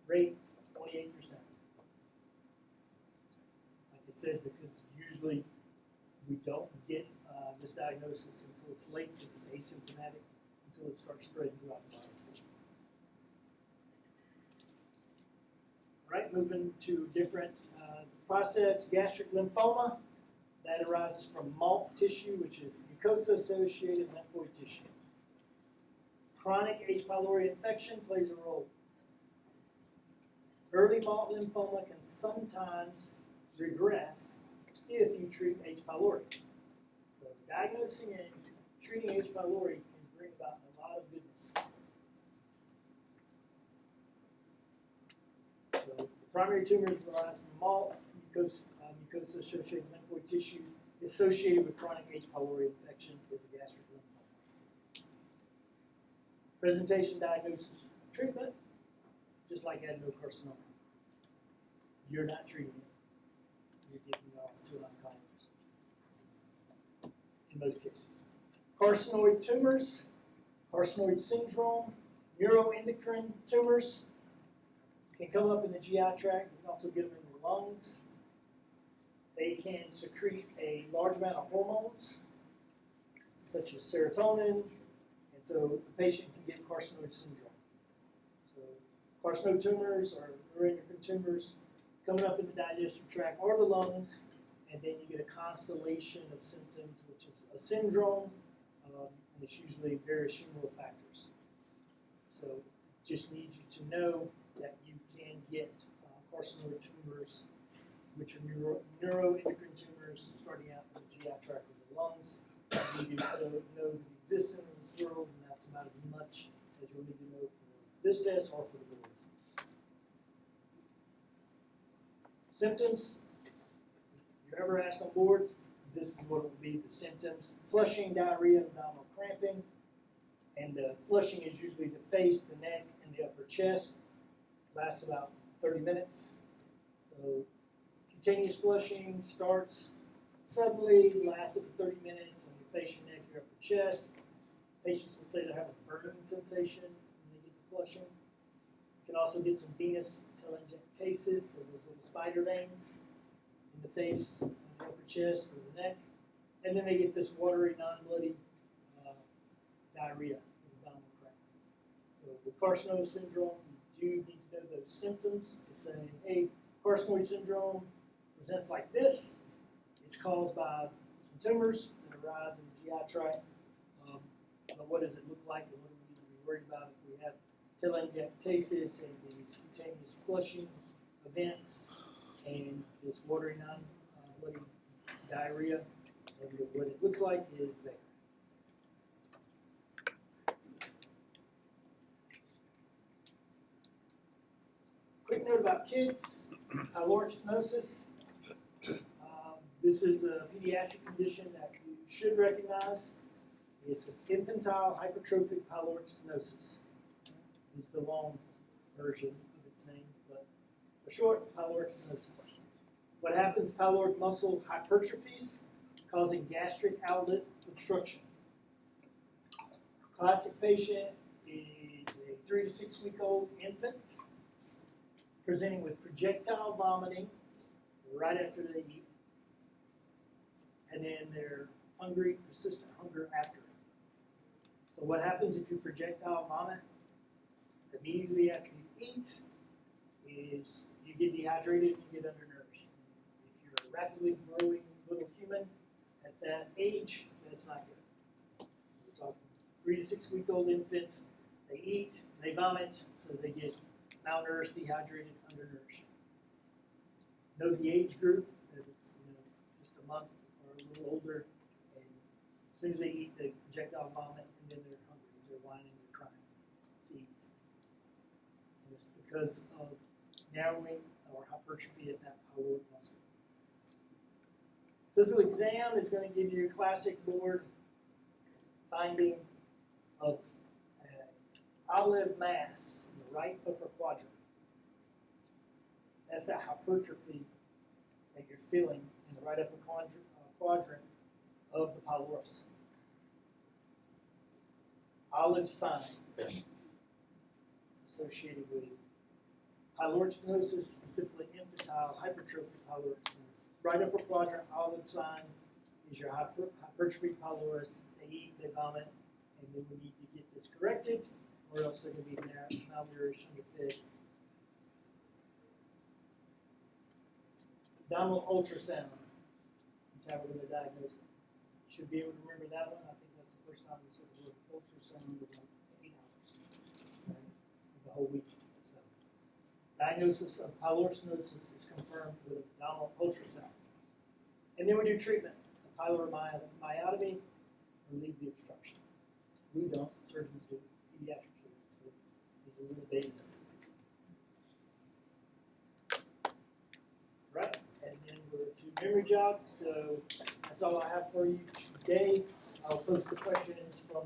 rate, 28%. Like I said, because usually we don't get this diagnosis until it's late, because it's asymptomatic, until it starts spreading throughout the body. All right, moving to a different process, gastric lymphoma. That arises from MALT tissue, which is mucosa-associated lymphoid tissue. Chronic H. pylori infection plays a role. Early MALT lymphoma can sometimes regress if you treat H. pylori. So diagnosing and treating H. pylori can bring about a lot of goodness. So the primary tumors arise from MALT, mucosa-associated lymphoid tissue associated with chronic H. pylori infection is a gastric lymphoma. Presentation, diagnosis, treatment, just like adenocarcinoma. You're not treating it. You're giving it off to an oncologist in most cases. Carcinoid tumors, carcinoid syndrome, neuroendocrine tumors can come up in the GI tract. You can also get them in the lungs. They can secrete a large amount of hormones, such as serotonin, and so the patient can get carcinoid syndrome. So carcinoid tumors or neuroendocrine tumors coming up in the digestive tract are the lungs, and then you get a constellation of symptoms, which is a syndrome, and it's usually various humoral factors. So just need you to know that you can get carcinoid tumors, which are neuroendocrine tumors starting out in the GI tract of the lungs. You need to know the existence in this world, and that's about as much as you'll need to know for this test or for the board. Symptoms, if you're ever asked on boards, this is what it will be, the symptoms. Flushing, diarrhea, abdominal cramping. And the flushing is usually the face, the neck, and the upper chest. Lasts about 30 minutes. So continuous flushing starts suddenly, lasts up to 30 minutes on your face, your neck, your upper chest. Patients will say they have a burning sensation when they get the flushing. You can also get some venous telangiectasis, so those little spider veins in the face, on the upper chest, or the neck. And then they get this watery, non-bloody diarrhea with abdominal cramp. So with carcinoid syndrome, you do need to know those symptoms to say, hey, carcinoid syndrome presents like this. It's caused by some tumors that arise in the GI tract. But what does it look like, and what do we need to be worried about if we have telangiectasis and these cutaneous flushing events and this watery, non-bloody diarrhea? And what it looks like is there. Quick note about kids, pyloric stenosis. This is a pediatric condition that you should recognize. It's an infantile hypertrophic pyloric stenosis. It's the long version of its name, but for short, pyloric stenosis. What happens? Pyloric muscle hypertrophies, causing gastric outlet obstruction. Classic patient is a 3 to 6 week old infant presenting with projectile vomiting right after they eat, and then they're hungry, persistent hunger after. So what happens if you projectile vomit immediately after you eat is you get dehydrated and you get undernourished. If you're a rapidly growing little human at that age, that's not good. We're talking 3 to 6 week old infants, they eat, they vomit, so they get malnourished, dehydrated, undernourished. Know the age group, if it's just a month or a little older, and as soon as they eat, they projectile vomit, and then they're hungry, they're whining, they're trying to eat. And it's because of narrowing or hypertrophy at that pyloric muscle. Physical exam is going to give you your classic board finding of olive mass in the right upper quadrant. That's that hypertrophy that you're feeling in the right upper quadrant of the pylorus. Olive sign associated with pyloric stenosis, specifically infantile hypertrophic pyloric stenosis. Right upper quadrant, olive sign is your hypertrophy pylorus. They eat, they vomit, and then we need to get this corrected, or else they're going to be malnourished, underfed. Abdominal ultrasound is how we're going to diagnose it. You should be able to remember that one. I think that's the first time we said the word ultrasound in like 8 hours, right? For the whole week. So, diagnosis of pyloric stenosis is confirmed with abdominal ultrasound. And then we do treatment, a pyloric myotomy, relieve the obstruction. We don't, surgeons do, pediatric surgeons do. These are little babies. Right, and then we're to memory job. So that's all I have for you today. I'll post the questions from